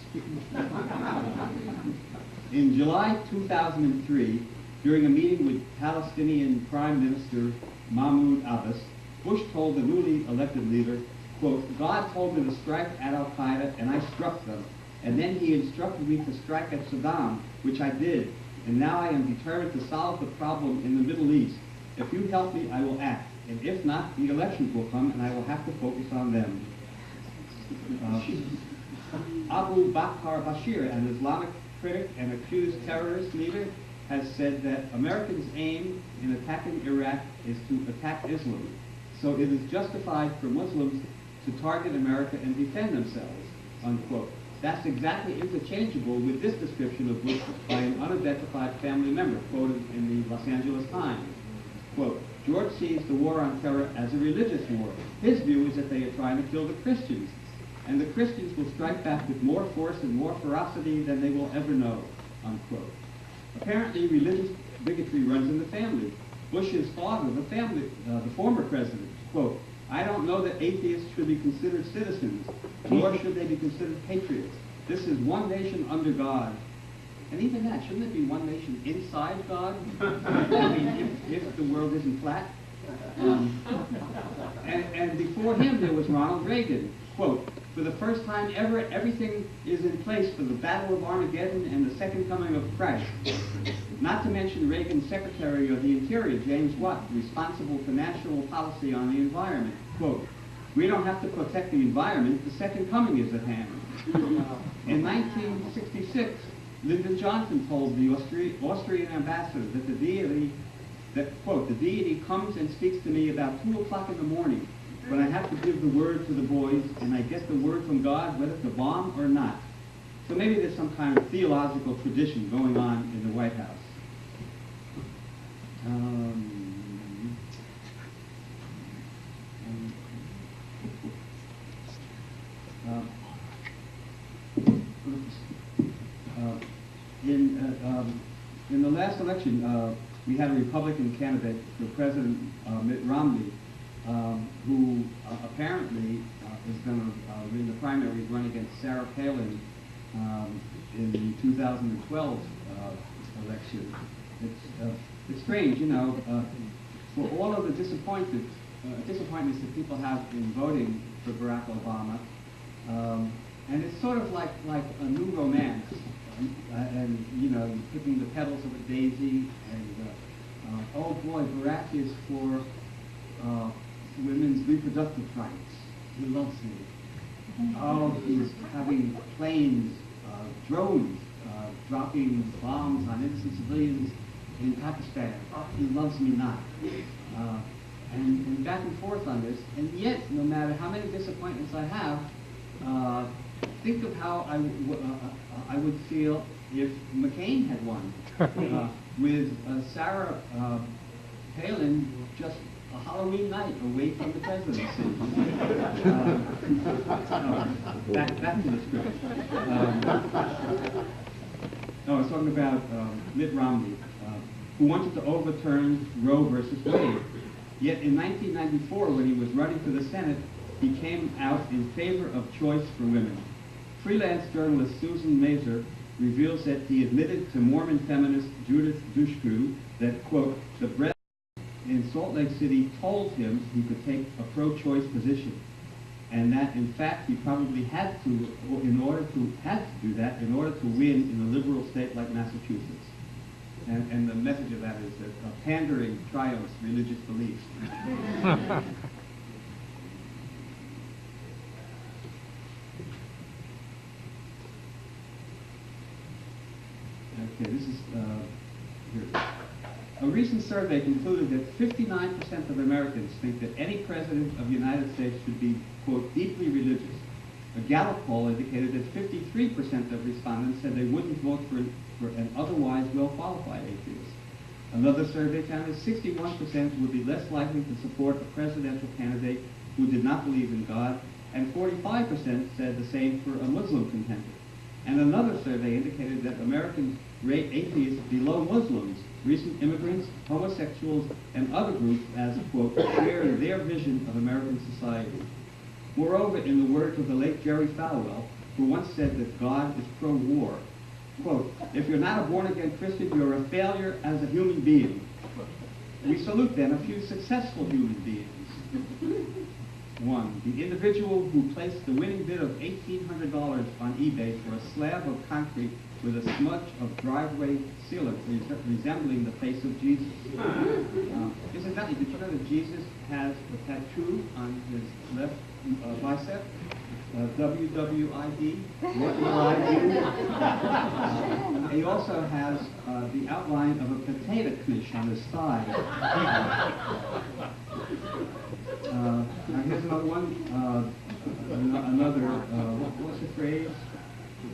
[SPEAKER 4] In July 2003, during a meeting with Palestinian Prime Minister Mahmoud Abbas, Bush told the newly elected leader, quote, God told me to strike at Al-Qaeda, and I struck them. And then he instructed me to strike at Saddam, which I did. And now I am determined to solve the problem in the Middle East. If you help me, I will act. And if not, the elections will come, and I will have to focus on them. Abu Bakr Bashir, an Islamic critic and accused terrorist leader, has said that Americans' aim in attacking Iraq is to attack Islam. So it is justified for Muslims to target America and defend themselves, unquote. That's exactly interchangeable with this description of Bush by an unidentified family member, quoted in the Los Angeles Times. Quote, George sees the war on terror as a religious war. His view is that they are trying to kill the Christians, and the Christians will strike back with more force and more ferocity than they will ever know, unquote. Apparently, religious bigotry runs in the family. Bush's father, the former president, quote, I don't know that atheists should be considered citizens, nor should they be considered patriots. This is one nation under God. And even that, shouldn't it be one nation inside God? I mean, if the world isn't flat. And before him, there was Ronald Reagan. Quote, for the first time ever, everything is in place for the Battle of Armageddon and the second coming of Christ. Not to mention Reagan's Secretary of the Interior, James Watt, responsible for national policy on the environment. Quote, we don't have to protect the environment, the second coming is at hand. In 1966, Lyndon Johnson told the Austrian ambassador that the deity comes and speaks to me about 2 o'clock in the morning, when I have to give the word to the boys, and I get the word from God whether to bomb or not. So maybe there's some kind of theological tradition going on in the White House. In the last election, we had a Republican candidate for President, Mitt Romney, who apparently is going to, in the primaries, run against Sarah Palin in the 2012 election. It's strange, you know, for all of the disappointments that people have in voting for Barack Obama, and it's sort of like a new romance, and you know, picking the petals of a daisy, and oh boy, Barack is for women's reproductive rights. He loves me. Oh, he's having planes, drones, dropping bombs on innocent civilians in Pakistan. He loves me not. And back and forth on this. And yet, no matter how many disappointments I have, think of how I would feel if McCain had won. With Sarah Palin just a Halloween night away from the presidency. Back to the script. I was talking about Mitt Romney, who wanted to overturn Roe versus Wade. Yet in 1994, when he was running for the Senate, he came out in favor of choice for women. Freelance journalist Susan Mazur reveals that he admitted to Mormon feminist Judith Dushku that, quote, the president in Salt Lake City told him he could take a pro-choice position, and that in fact he probably had to do that in order to win in a liberal state like Massachusetts. And the message of that is that pandering triumphs religious beliefs. Okay, this is here. A recent survey concluded that 59% of Americans think that any president of the United States should be, quote, deeply religious. A Gallup poll indicated that 53% of respondents said they wouldn't vote for an otherwise well-qualified atheist. Another survey found that 61% would be less likely to support a presidential candidate who did not believe in God, and 45% said the same for a Muslim contender. And another survey indicated that Americans rate atheists below Muslims, recent immigrants, homosexuals, and other groups as, quote, share their vision of American society. Moreover, in the words of the late Jerry Falwell, who once said that God is pro-war, quote, if you're not a born-again Christian, you're a failure as a human being. We salute then a few successful human beings. One, the individual who placed the winning bid of $1,800 on eBay for a slab of concrete with a smudge of driveway sealant resembling the face of Jesus. Incidentally, did you know that Jesus has a tattoo on his left bicep? WWID? What will I do? he also has the outline of a potato knish on his thigh. Now here's another one. What's the phrase?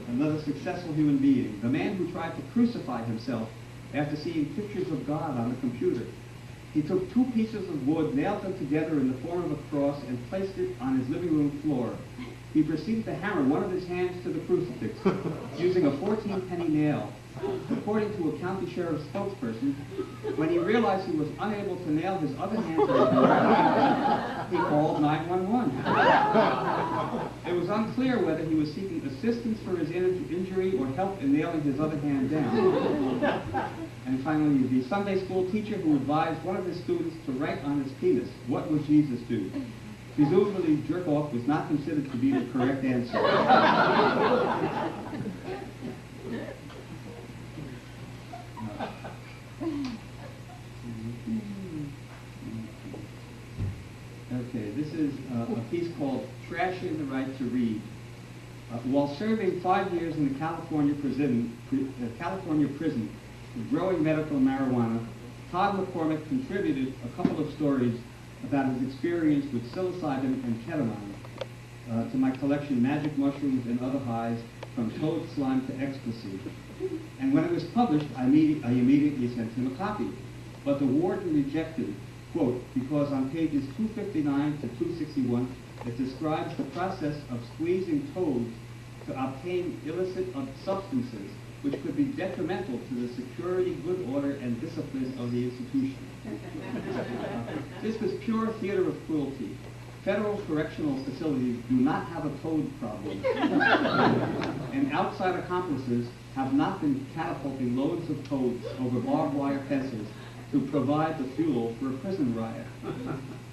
[SPEAKER 4] Another successful human being. The man who tried to crucify himself after seeing pictures of God on the computer. He took 2 pieces of wood, nailed them together in the form of a cross, and placed it on his living room floor. He proceeded to hammer one of his hands to the crucifix using a 14-penny nail. According to a county sheriff's spokesperson, when he realized he was unable to nail his other hand to the door, he called 911. It was unclear whether he was seeking assistance for his injury or help in nailing his other hand down. And finally, the Sunday school teacher who advised one of his students to write on his penis, "What would Jesus do?" Presumably, jerk off was not considered to be the correct answer. Okay, this is a piece called "Trashing the Right to Read." While serving 5 years in the California prison for growing medical marijuana, Todd McCormick contributed a couple of stories about his experience with psilocybin and ketamine to my collection, Magic Mushrooms and Other Highs, from Toad Slime to Ecstasy. And when it was published, I immediately sent him a copy. But the warden rejected, quote, because on pages 259 to 261, it describes the process of squeezing toads to obtain illicit substances, which could be detrimental to the security, good order, and discipline of the institution. This was pure theater of cruelty. Federal correctional facilities do not have a toad problem. And outside accomplices have not been catapulting loads of toads over barbed wire fences to provide the fuel for a prison riot.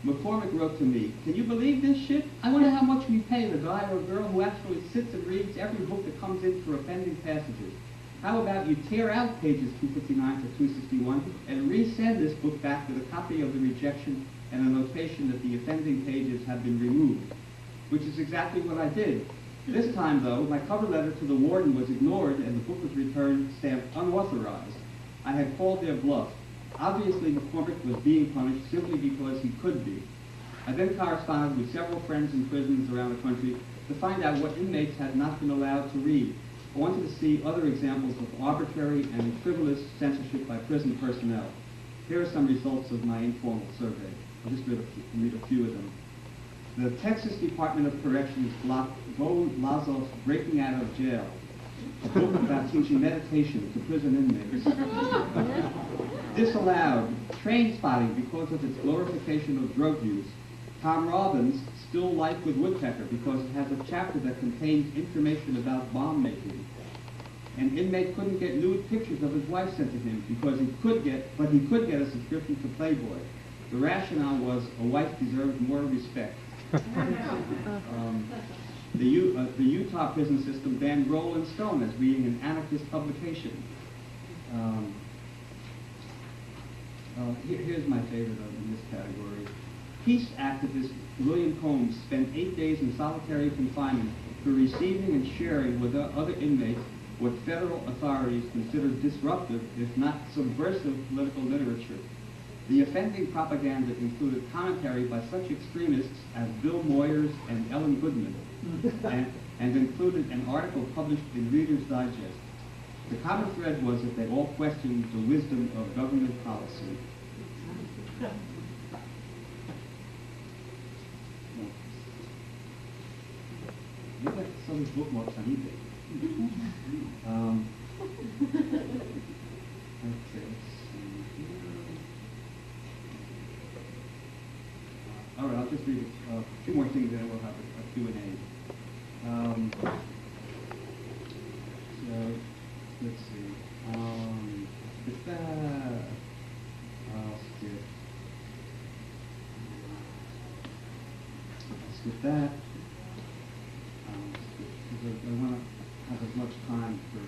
[SPEAKER 4] McCormick wrote to me, "Can you believe this shit? I wonder how much we pay the guy or girl who actually sits and reads every book that comes in for offending passages. How about you tear out pages 259 to 261 and resend this book back with a copy of the rejection and a notation that the offending pages have been removed," which is exactly what I did. This time, though, my cover letter to the warden was ignored and the book was returned stamped unauthorized. I had called their bluff. Obviously, McCormick was being punished simply because he could be. I then corresponded with several friends in prisons around the country to find out what inmates had not been allowed to read. I wanted to see other examples of arbitrary and frivolous censorship by prison personnel. Here are some results of my informal survey. I'll just read a few of them. The Texas Department of Corrections blocked Bo Lazov's Breaking Out of Jail, a book about teaching meditation to prison inmates. Disallowed Train Spotting because of its glorification of drug use. Tom Robbins' Still Life with Woodpecker because it has a chapter that contains information about bomb making. An inmate couldn't get nude pictures of his wife sent to him because he could get a subscription to Playboy. The rationale was a wife deserved more respect. The Utah prison system banned Rolling Stone as being an anarchist publication. Here's my favorite in this category. Peace activist William Combs spent 8 days in solitary confinement for receiving and sharing with other inmates what federal authorities considered disruptive, if not subversive, political literature. The offending propaganda included commentary by such extremists as Bill Moyers and Ellen Goodman, and included an article published in Reader's Digest. The common thread was that they all questioned the wisdom of government policy. Look at some of these bookmarks on eBay. Okay, let's see here. All right, I'll just read a few more things, then we'll have a Q&A. So, let's see. Skip that. I'll skip that. I want to have as much time for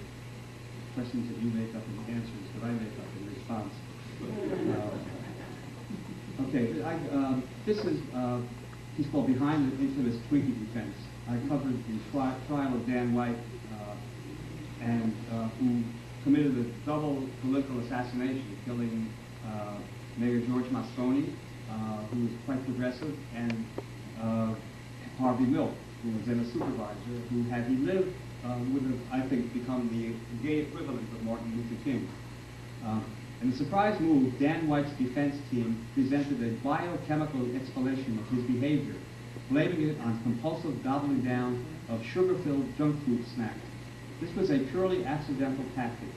[SPEAKER 4] questions that you make up and answers that I make up in response. Okay, this is he's called Behind the Infamous Twinkie Defense. I covered the trial of Dan White, and who committed a double political assassination, killing Mayor George Moscone, who was quite progressive, and Harvey Milk, who was then a supervisor, who, had he lived, would have, I think, become the gay equivalent of Martin Luther King. In a surprise move, Dan White's defense team presented a biochemical explanation of his behavior, blaming it on compulsive gobbling down of sugar-filled junk food snacks. This was a purely accidental tactic.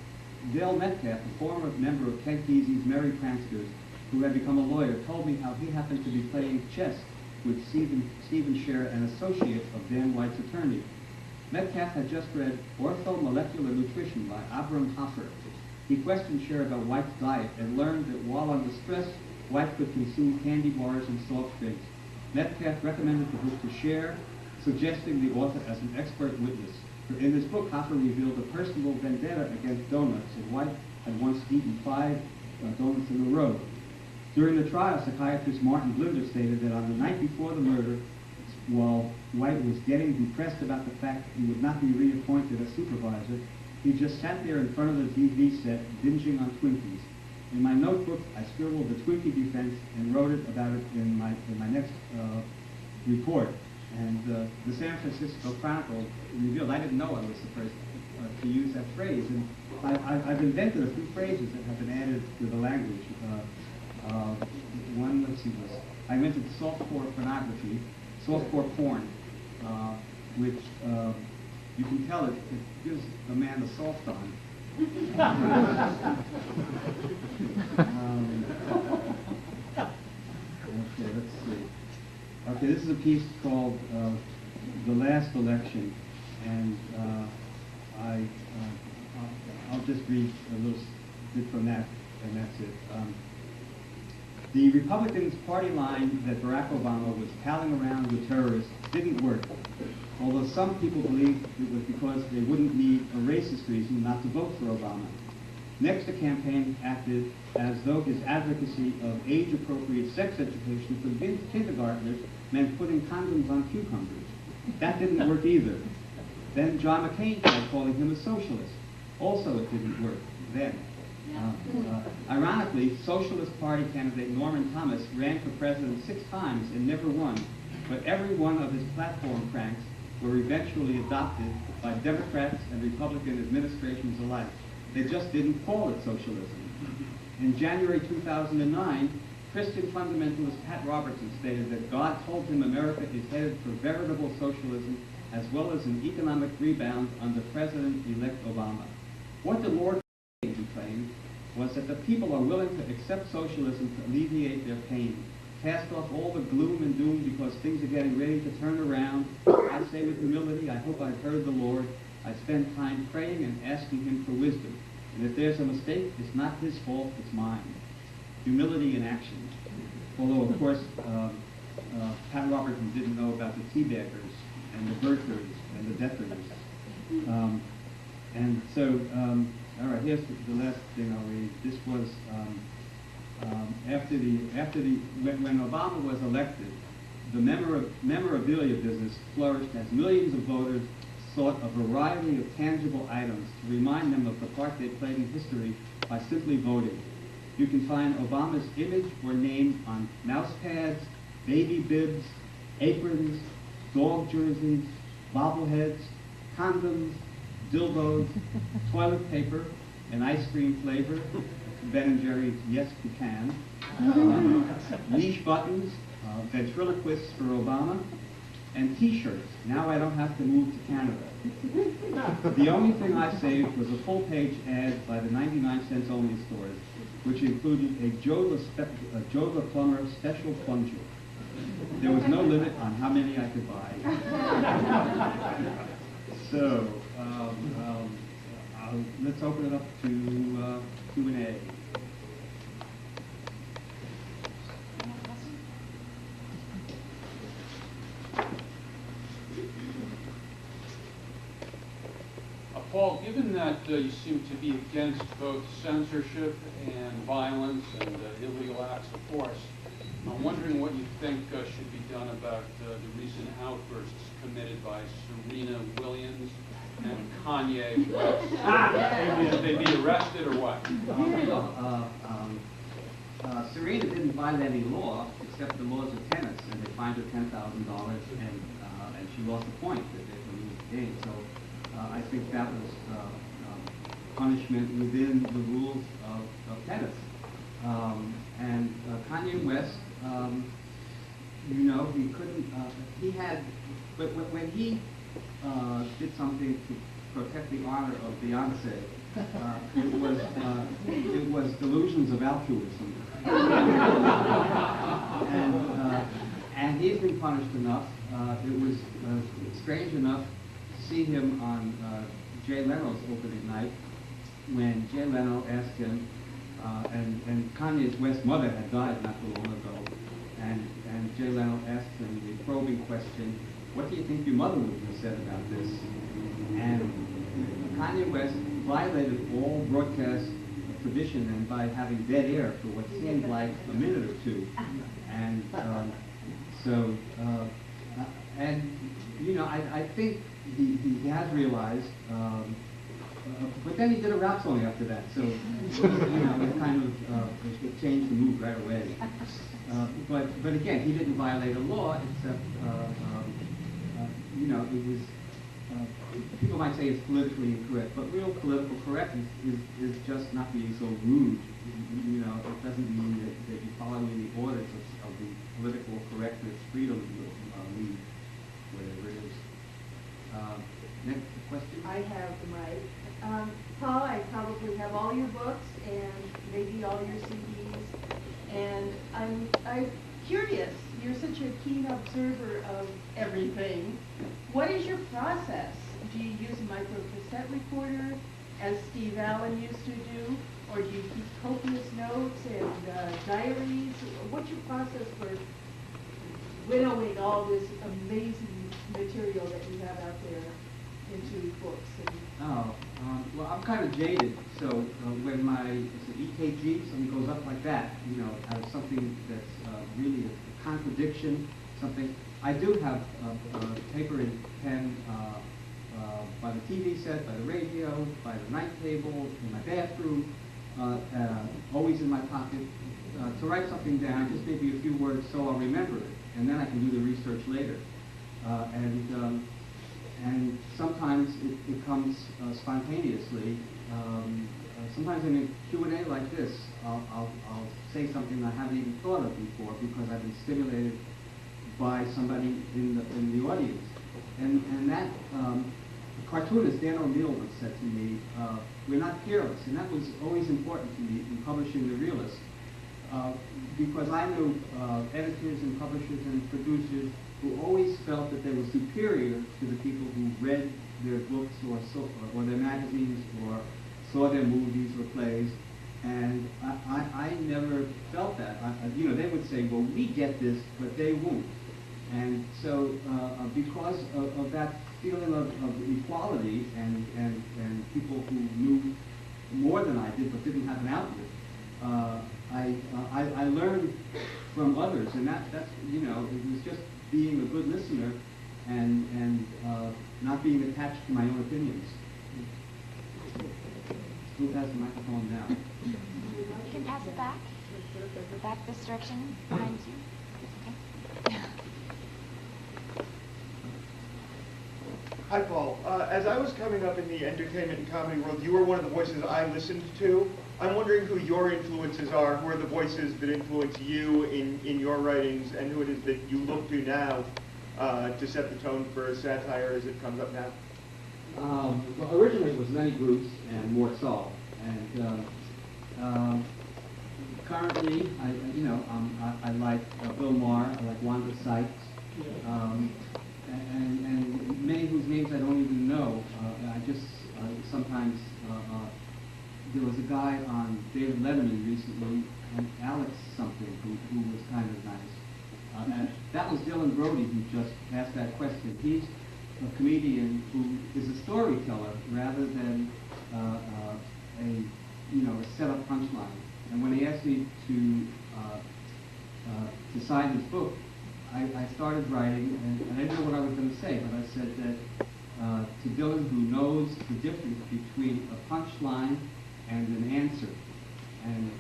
[SPEAKER 4] Dale Metcalf, a former member of Kent Kesey's Merry Pranksters, who had become a lawyer, told me how he happened to be playing chess with Stephen Scher, an associate of Dan White's attorney. Metcalf had just read Orthomolecular Nutrition by Abraham Hoffer. He questioned Scher about White's diet and learned that while under stress, White could consume candy bars and soft drinks. Metcalf recommended the book to Scher, suggesting the author as an expert witness. In his book, Hoffer revealed a personal vendetta against donuts, and White had once eaten 5 donuts in a row. During the trial, psychiatrist Martin Blinder stated that on the night before the murder, while White was getting depressed about the fact that he would not be reappointed as supervisor, he just sat there in front of the TV set, binging on Twinkies. In my notebook, I scribbled the Twinkie defense and wrote about it in my next report. And the San Francisco Chronicle revealed, I didn't know I was the first to use that phrase. And I've invented a few phrases that have been added to the language. One, let's see, was I invented softcore pornography, softcore porn, which you can tell it gives a man a soft on. Okay, let's see. Okay, this is a piece called The Last Election, and I'll just read a little bit from that, and that's it. The Republicans' party line that Barack Obama was palling around with terrorists didn't work, although some people believed it was because they wouldn't need a racist reason not to vote for Obama. Next, the campaign acted as though his advocacy of age-appropriate sex education for kindergartners meant putting condoms on cucumbers. That didn't work either. Then John McCain tried calling him a socialist. Also, it didn't work then. Ironically, Socialist Party candidate Norman Thomas ran for president 6 times and never won, but every one of his platform pranks were eventually adopted by Democrats and Republican administrations alike. They just didn't call it socialism. In January 2009, Christian fundamentalist Pat Robertson stated that God told him America is headed for veritable socialism as well as an economic rebound under President-elect Obama. What the Lord claimed was that the people are willing to accept socialism to alleviate their pain, cast off all the gloom and doom because things are getting ready to turn around. I say with humility, I hope I've heard the Lord. I spend time praying and asking him for wisdom. And if there's a mistake, it's not his fault, it's mine. Humility in action. Although, of course, Pat Robertson didn't know about the teabaggers and the birthers and the deathers. And so, all right, here's the last thing I'll read. This was when Obama was elected, the memorabilia business flourished as millions of voters sought a variety of tangible items to remind them of the part they played in history by simply voting. You can find Obama's image or name on mouse pads, baby bibs, aprons, dog jerseys, bobbleheads, condoms, dildos, toilet paper, and ice cream flavor, Ben & Jerry's Yes You Can, leash buttons, ventriloquists for Obama, and T-shirts. Now I don't have to move to Canada. The only thing I saved was a full-page ad by the 99-cents only stores, which included a Joe the Plumber special plunger. There was no limit on how many I could buy. So, let's open it up to Q&A.
[SPEAKER 5] Paul, given that you seem to be against both censorship and violence and illegal acts of force, I'm wondering what you think should be done about the recent outbursts committed by Serena Williams and Kanye West. they be arrested or what?
[SPEAKER 4] Serena didn't violate any law except the laws of tennis, and they fined her $10,000, and she lost the point that they were losing the game. So I think that was punishment within the rules of tennis. And Kanye West, he couldn't. He had, but when he did something to protect the honor of Beyonce, it was delusions of altruism. And he's been punished enough. It was strange enough to see him on Jay Leno's opening night when Jay Leno asked him, and Kanye West's mother had died not too long ago, and Jay Leno asked him the probing question, "What do you think your mother would have said about this?" And Kanye West violated all broadcast tradition and by having dead air for what seemed like a minute or two. And I think he has realized, but then he did a rap song after that, so it kind of changed the mood right away. But again, he didn't violate a law, except it was. People might say it's politically incorrect, but real political correctness is just not being so rude. It doesn't mean that you're following the orders of the political correctness freedom league, whatever it is. Next question?
[SPEAKER 6] I have the mic. Paul, I probably have all your books and maybe all your CDs, and I'm curious. You're such a keen observer of everything. What is your process? Do you use a microcassette recorder, as Steve Allen used to do, or do you keep copious notes and diaries? What's your process for winnowing all this amazing material that you have out there into books?
[SPEAKER 4] Well, I'm kind of jaded, so when my EKG, something goes up like that, out of something that's really a contradiction, something. I do have paper and pen by the TV set, by the radio, by the night table, in my bathroom, always in my pocket, to write something down, just maybe a few words so I'll remember it, and then I can do the research later. And sometimes it comes spontaneously. Sometimes in a Q&A like this, I'll say something I haven't even thought of before because I've been stimulated by somebody in the audience. And that cartoonist Dan O'Neill once said to me, "We're not peerless," and that was always important to me in publishing The Realist, because I knew editors and publishers and producers who always felt that they were superior to the people who read their books or their magazines or saw their movies or plays. And I never felt that. They would say, "Well, we get this, but they won't." And so because of that feeling of equality and people who knew more than I did but didn't have an outlet, I learned from others, and that's it was just being a good listener and not being attached to my own opinions. Who has the microphone now?
[SPEAKER 1] You can pass it back. Back this direction, behind you. Okay.
[SPEAKER 7] Hi, Paul. As I was coming up in the entertainment and comedy world, you were one of the voices I listened to. I'm wondering who your influences are, who are the voices that influence you in your writings, and who it is that you look to now to set the tone for satire as it comes up now.
[SPEAKER 4] Well, originally it was Lenny Bruce and Mort Saul, and currently, I like Bill Maher, I like Wanda Sykes, and many whose names I don't even know. I just sometimes there was a guy on David Letterman recently, and Alex something, who was kind of nice. And that was Dylan Brody who just asked that question. He's a comedian who is a storyteller rather than a set-up punchline. And when he asked me to sign his book, I started writing, and I didn't know what I was going to say, but I said that to Dylan, who knows the difference between a punchline and an answer. And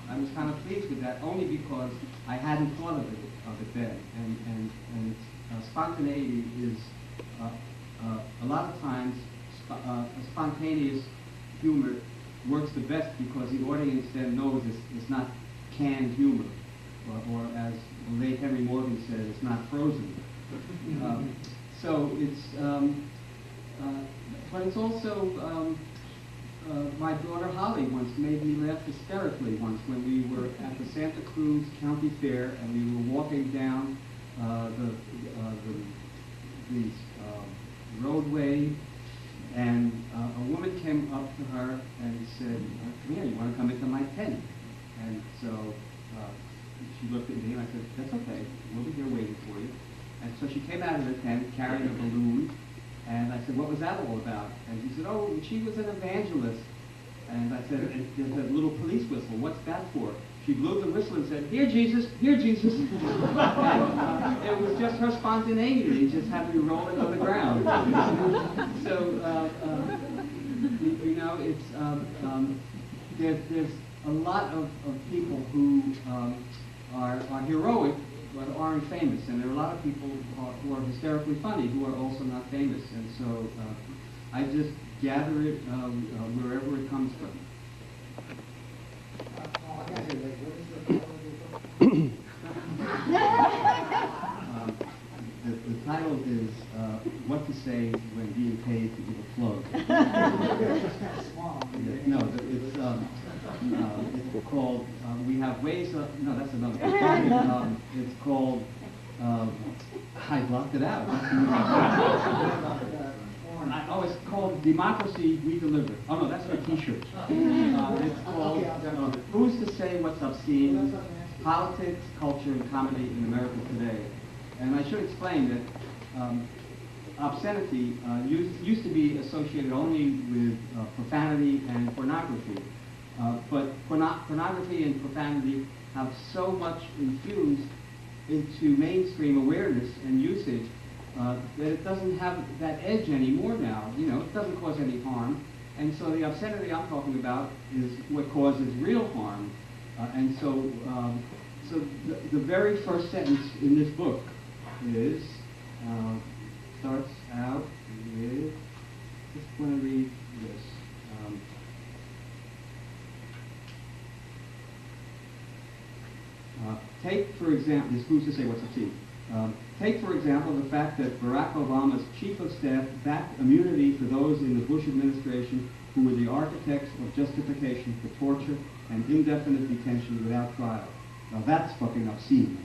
[SPEAKER 4] I was kind of pleased with that, only because I hadn't thought of it then. And spontaneity is, a lot of times, spontaneous humor works the best because the audience then knows it's not canned humor, or as the late Henry Morgan said, it's not frozen. So it's, but it's also, my daughter Holly once made me laugh hysterically once when we were at the Santa Cruz County Fair and we were walking down the roadway, and a woman came up to her and said, "Come here, you want to come into my tent?" And so she looked at me and I said, "That's okay, we'll be here waiting for you." And so she came out of the tent carrying a balloon, and I said, "What was that all about?" And she said, "Oh, she was an evangelist." And I said, "There's a little police whistle, what's that for?" She blew the whistle and said, "Here, Jesus, here, Jesus." And, it was just her spontaneity, just had me rolling on the ground. So, you know, it's, there's a lot of people who are heroic but aren't famous, and there are a lot of people who are hysterically funny who are also not famous, and so I just gather it wherever it comes from. The title is What to Say When Being Paid to Give a Plug. No, it's called We Have Ways of, no, that's another one. It's called I blocked it out. Oh, it's called Democracy We Deliver. Oh no, that's for t-shirts. It's called Who's to Say What's Obscene? Politics, Culture, and Comedy in America Today. And I should explain that obscenity used to be associated only with profanity and pornography. But pornography and profanity have so much infused into mainstream awareness and usage that it doesn't have that edge anymore now. You know, it doesn't cause any harm. And so the obscenity I'm talking about is what causes real harm. And so, the very first sentence in this book is, starts out with, just want to read this. Take, for example, this who's to say what's obscene. Take, for example, the fact that Barack Obama's chief of staff backed immunity for those in the Bush administration who were the architects of justification for torture and indefinite detention without trial. Now that's fucking obscene.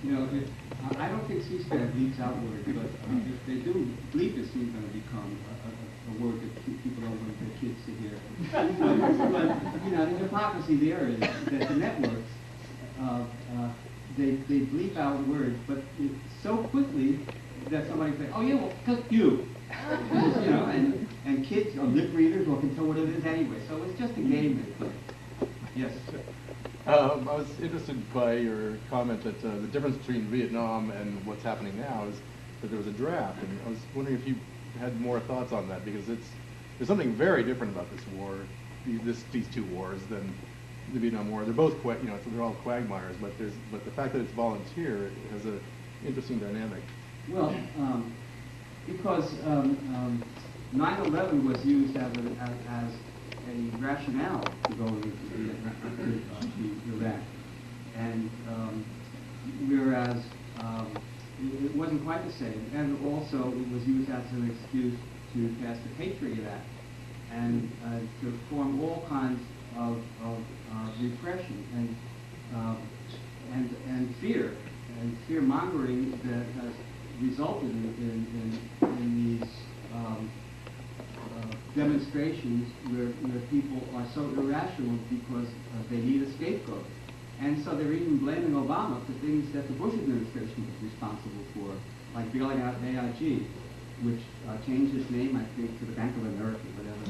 [SPEAKER 4] You know, I don't think C-SPAN bleeps out words, but if they do, bleep is soon going to become a word that people don't want their kids to hear. But you know, the hypocrisy there is that the networks, they bleep out words, but so quickly that somebody say, "Oh yeah, well, fuck you," you know, and kids are lip readers or can tell what it is anyway. So it's just a game they play. Yes.
[SPEAKER 3] I was interested by your comment that the difference between Vietnam and what's happening now is that there was a draft, and I was wondering if you had more thoughts on that, because there's something very different about this war, these two wars, than the Vietnam War. They're both they're all quagmires, but the fact that it's volunteer has an interesting dynamic.
[SPEAKER 4] Well, because 9/11 was used as a rationale to go into Iraq, and whereas it wasn't quite the same, and also it was used as an excuse to pass the Patriot Act and to form all kinds of repression and fear mongering that has resulted in these demonstrations where people are so irrational because they need a scapegoat. And so they're even blaming Obama for things that the Bush administration was responsible for, like bailing out AIG. which changed its name, I think, to the Bank of America, whatever.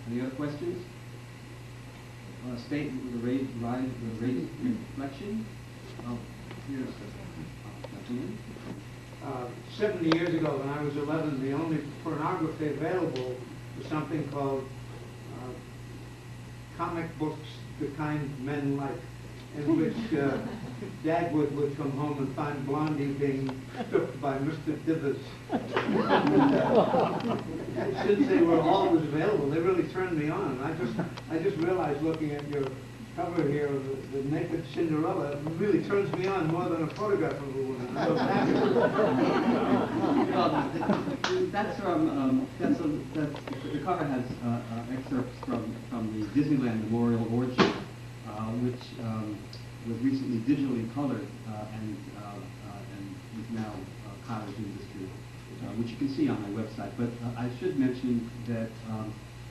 [SPEAKER 4] Any other questions? State with the raised inflection. Oh, here's gentleman.
[SPEAKER 8] 70 years ago, when I was 11, the only pornography available was something called comic books, the kind men like, in which Dad would come home and find Blondie being stripped by Mr. Dibbers. And since they were always available, they really turned me on. I just realized, looking at your cover here of the naked Cinderella, it really turns me on more than a photograph of a woman. I'm so happy.
[SPEAKER 4] Well, that's from the cover has excerpts from the Disneyland Memorial Orgy, which was recently digitally colored and is now cottage industry, which you can see on my website. But I should mention that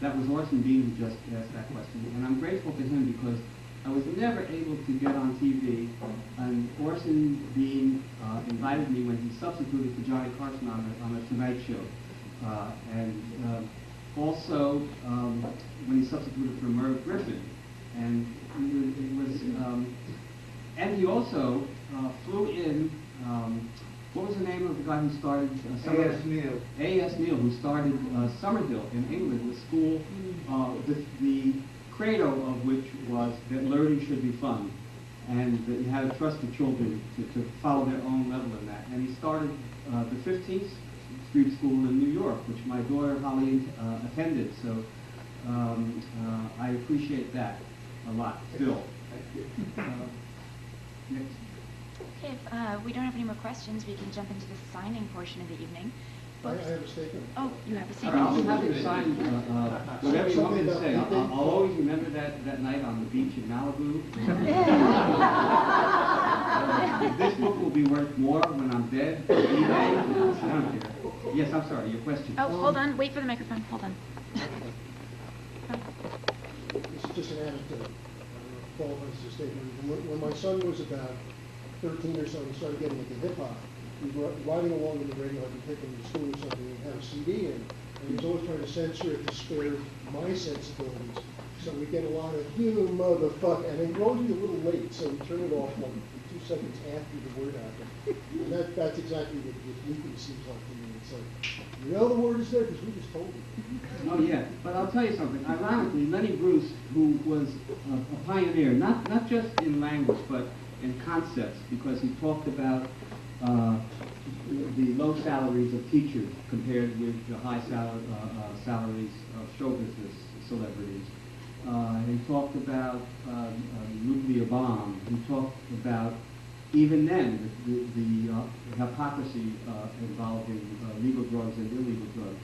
[SPEAKER 4] that was Orson Bean who just asked that question, and I'm grateful to him because I was never able to get on TV, and Orson Bean invited me when he substituted for Johnny Carson on the Tonight Show, and also when he substituted for Merv Griffin, and it was, and he also flew in. What was the name of the guy who started?
[SPEAKER 8] A.S. Neal.
[SPEAKER 4] A.S. Neal, who started Summerhill in England, with school, the credo of which was that learning should be fun, and that you had to trust the children to follow their own level in that. And he started the 15th Street School in New York, which my daughter Holly attended, so I appreciate that a lot still. Next.
[SPEAKER 1] Okay, if we don't have any more questions, we can jump into the signing portion of the evening.
[SPEAKER 9] I have a statement.
[SPEAKER 1] Oh, you have a
[SPEAKER 4] I'll be
[SPEAKER 1] statement.
[SPEAKER 4] happy to sign whatever you want me to say. I'll always remember that night on the beach in Malibu. This book will be worth more when I'm dead. I don't care. Yes, I'm sorry, your question.
[SPEAKER 1] Oh, hold on. Wait for the microphone. Hold on.
[SPEAKER 9] It's just an anecdote. Paul has a statement. When my son was about 13 or so, he started getting into hip-hop. He was riding along in the radio, I'd be taking him to school or something, and have a CD in. And he was always trying to censor it to spare my sensibilities. So we get a lot of, you motherfucker, and it would always be a little late, so we turn it off like 2 seconds after the word happened. And that's exactly what leaking seems like to me. It's like, you know the word is there because we just told you.
[SPEAKER 4] Oh yeah, but I'll tell you something. Ironically, Lenny Bruce, who was a pioneer, not just in language, but in concepts, because he talked about the low salaries of teachers compared with the high salaries of show business celebrities. He talked about nuclear bomb. He talked about, even then, the hypocrisy involving legal drugs and illegal drugs.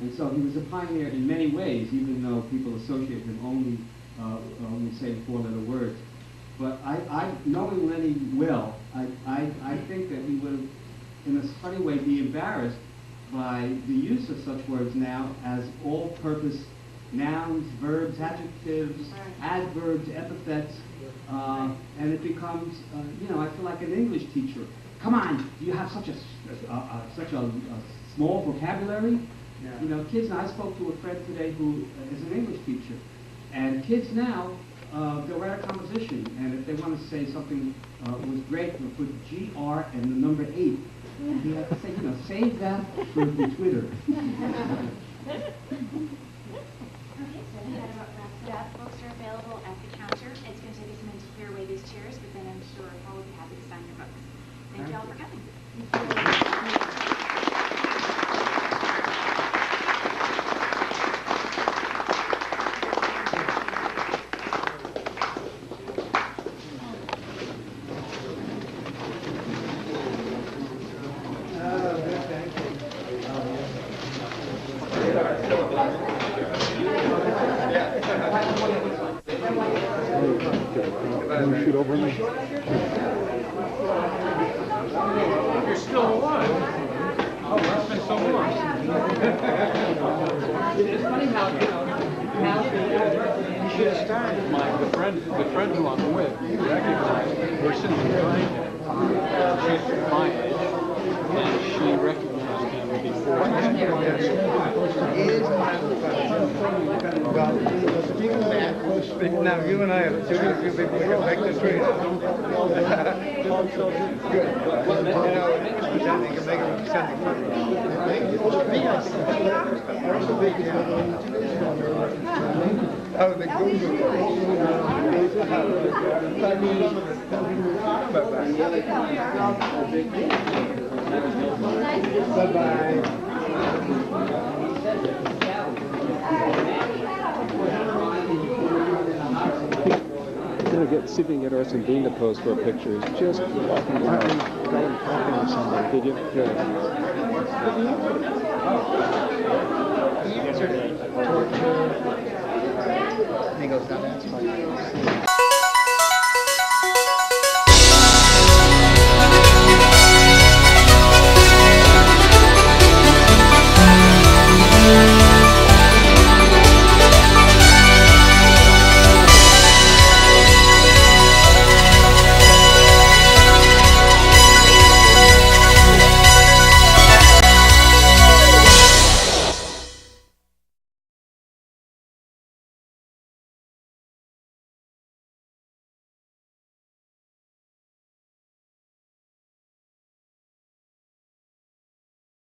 [SPEAKER 4] And so he was a pioneer in many ways, even though people associate him only with saying 4-letter words. But I knowing Lenny well, I think that he would, in a funny way, be embarrassed by the use of such words now as all-purpose nouns, verbs, adjectives, adverbs, epithets, and it becomes, I feel like an English teacher. Come on, do you have such a small vocabulary?
[SPEAKER 8] Yeah.
[SPEAKER 4] You know, kids. Now, I spoke to a friend today who is an English teacher, and kids now, they'll write a composition, and if they want to say something was great, they'll put GR and the number 8. And you have to say, save that for Twitter.
[SPEAKER 1] Okay, so that about wraps it up. Books are available at the counter. It's going to take us a minute to clear away these chairs, but then I'm sure Paul will be happy to sign your books. Thank you all for coming.
[SPEAKER 3] Shoot over me.
[SPEAKER 5] You're still alive. Oh, that's been so long.
[SPEAKER 4] It's funny how
[SPEAKER 5] You should have started. The friend who I'm with recognized we're sitting behind him. my age, and she recognized him before.
[SPEAKER 8] Now, you and I are two of you people who can make the trade. Good. You know, pretending you can make it something funny. Oh, the Google. Bye-bye.
[SPEAKER 10] See if we can get Orson Bean to pose for a picture. He's just walking around. Got him talking to somebody. Did you? Good. He answered it. Torture. And he goes, now that's fine.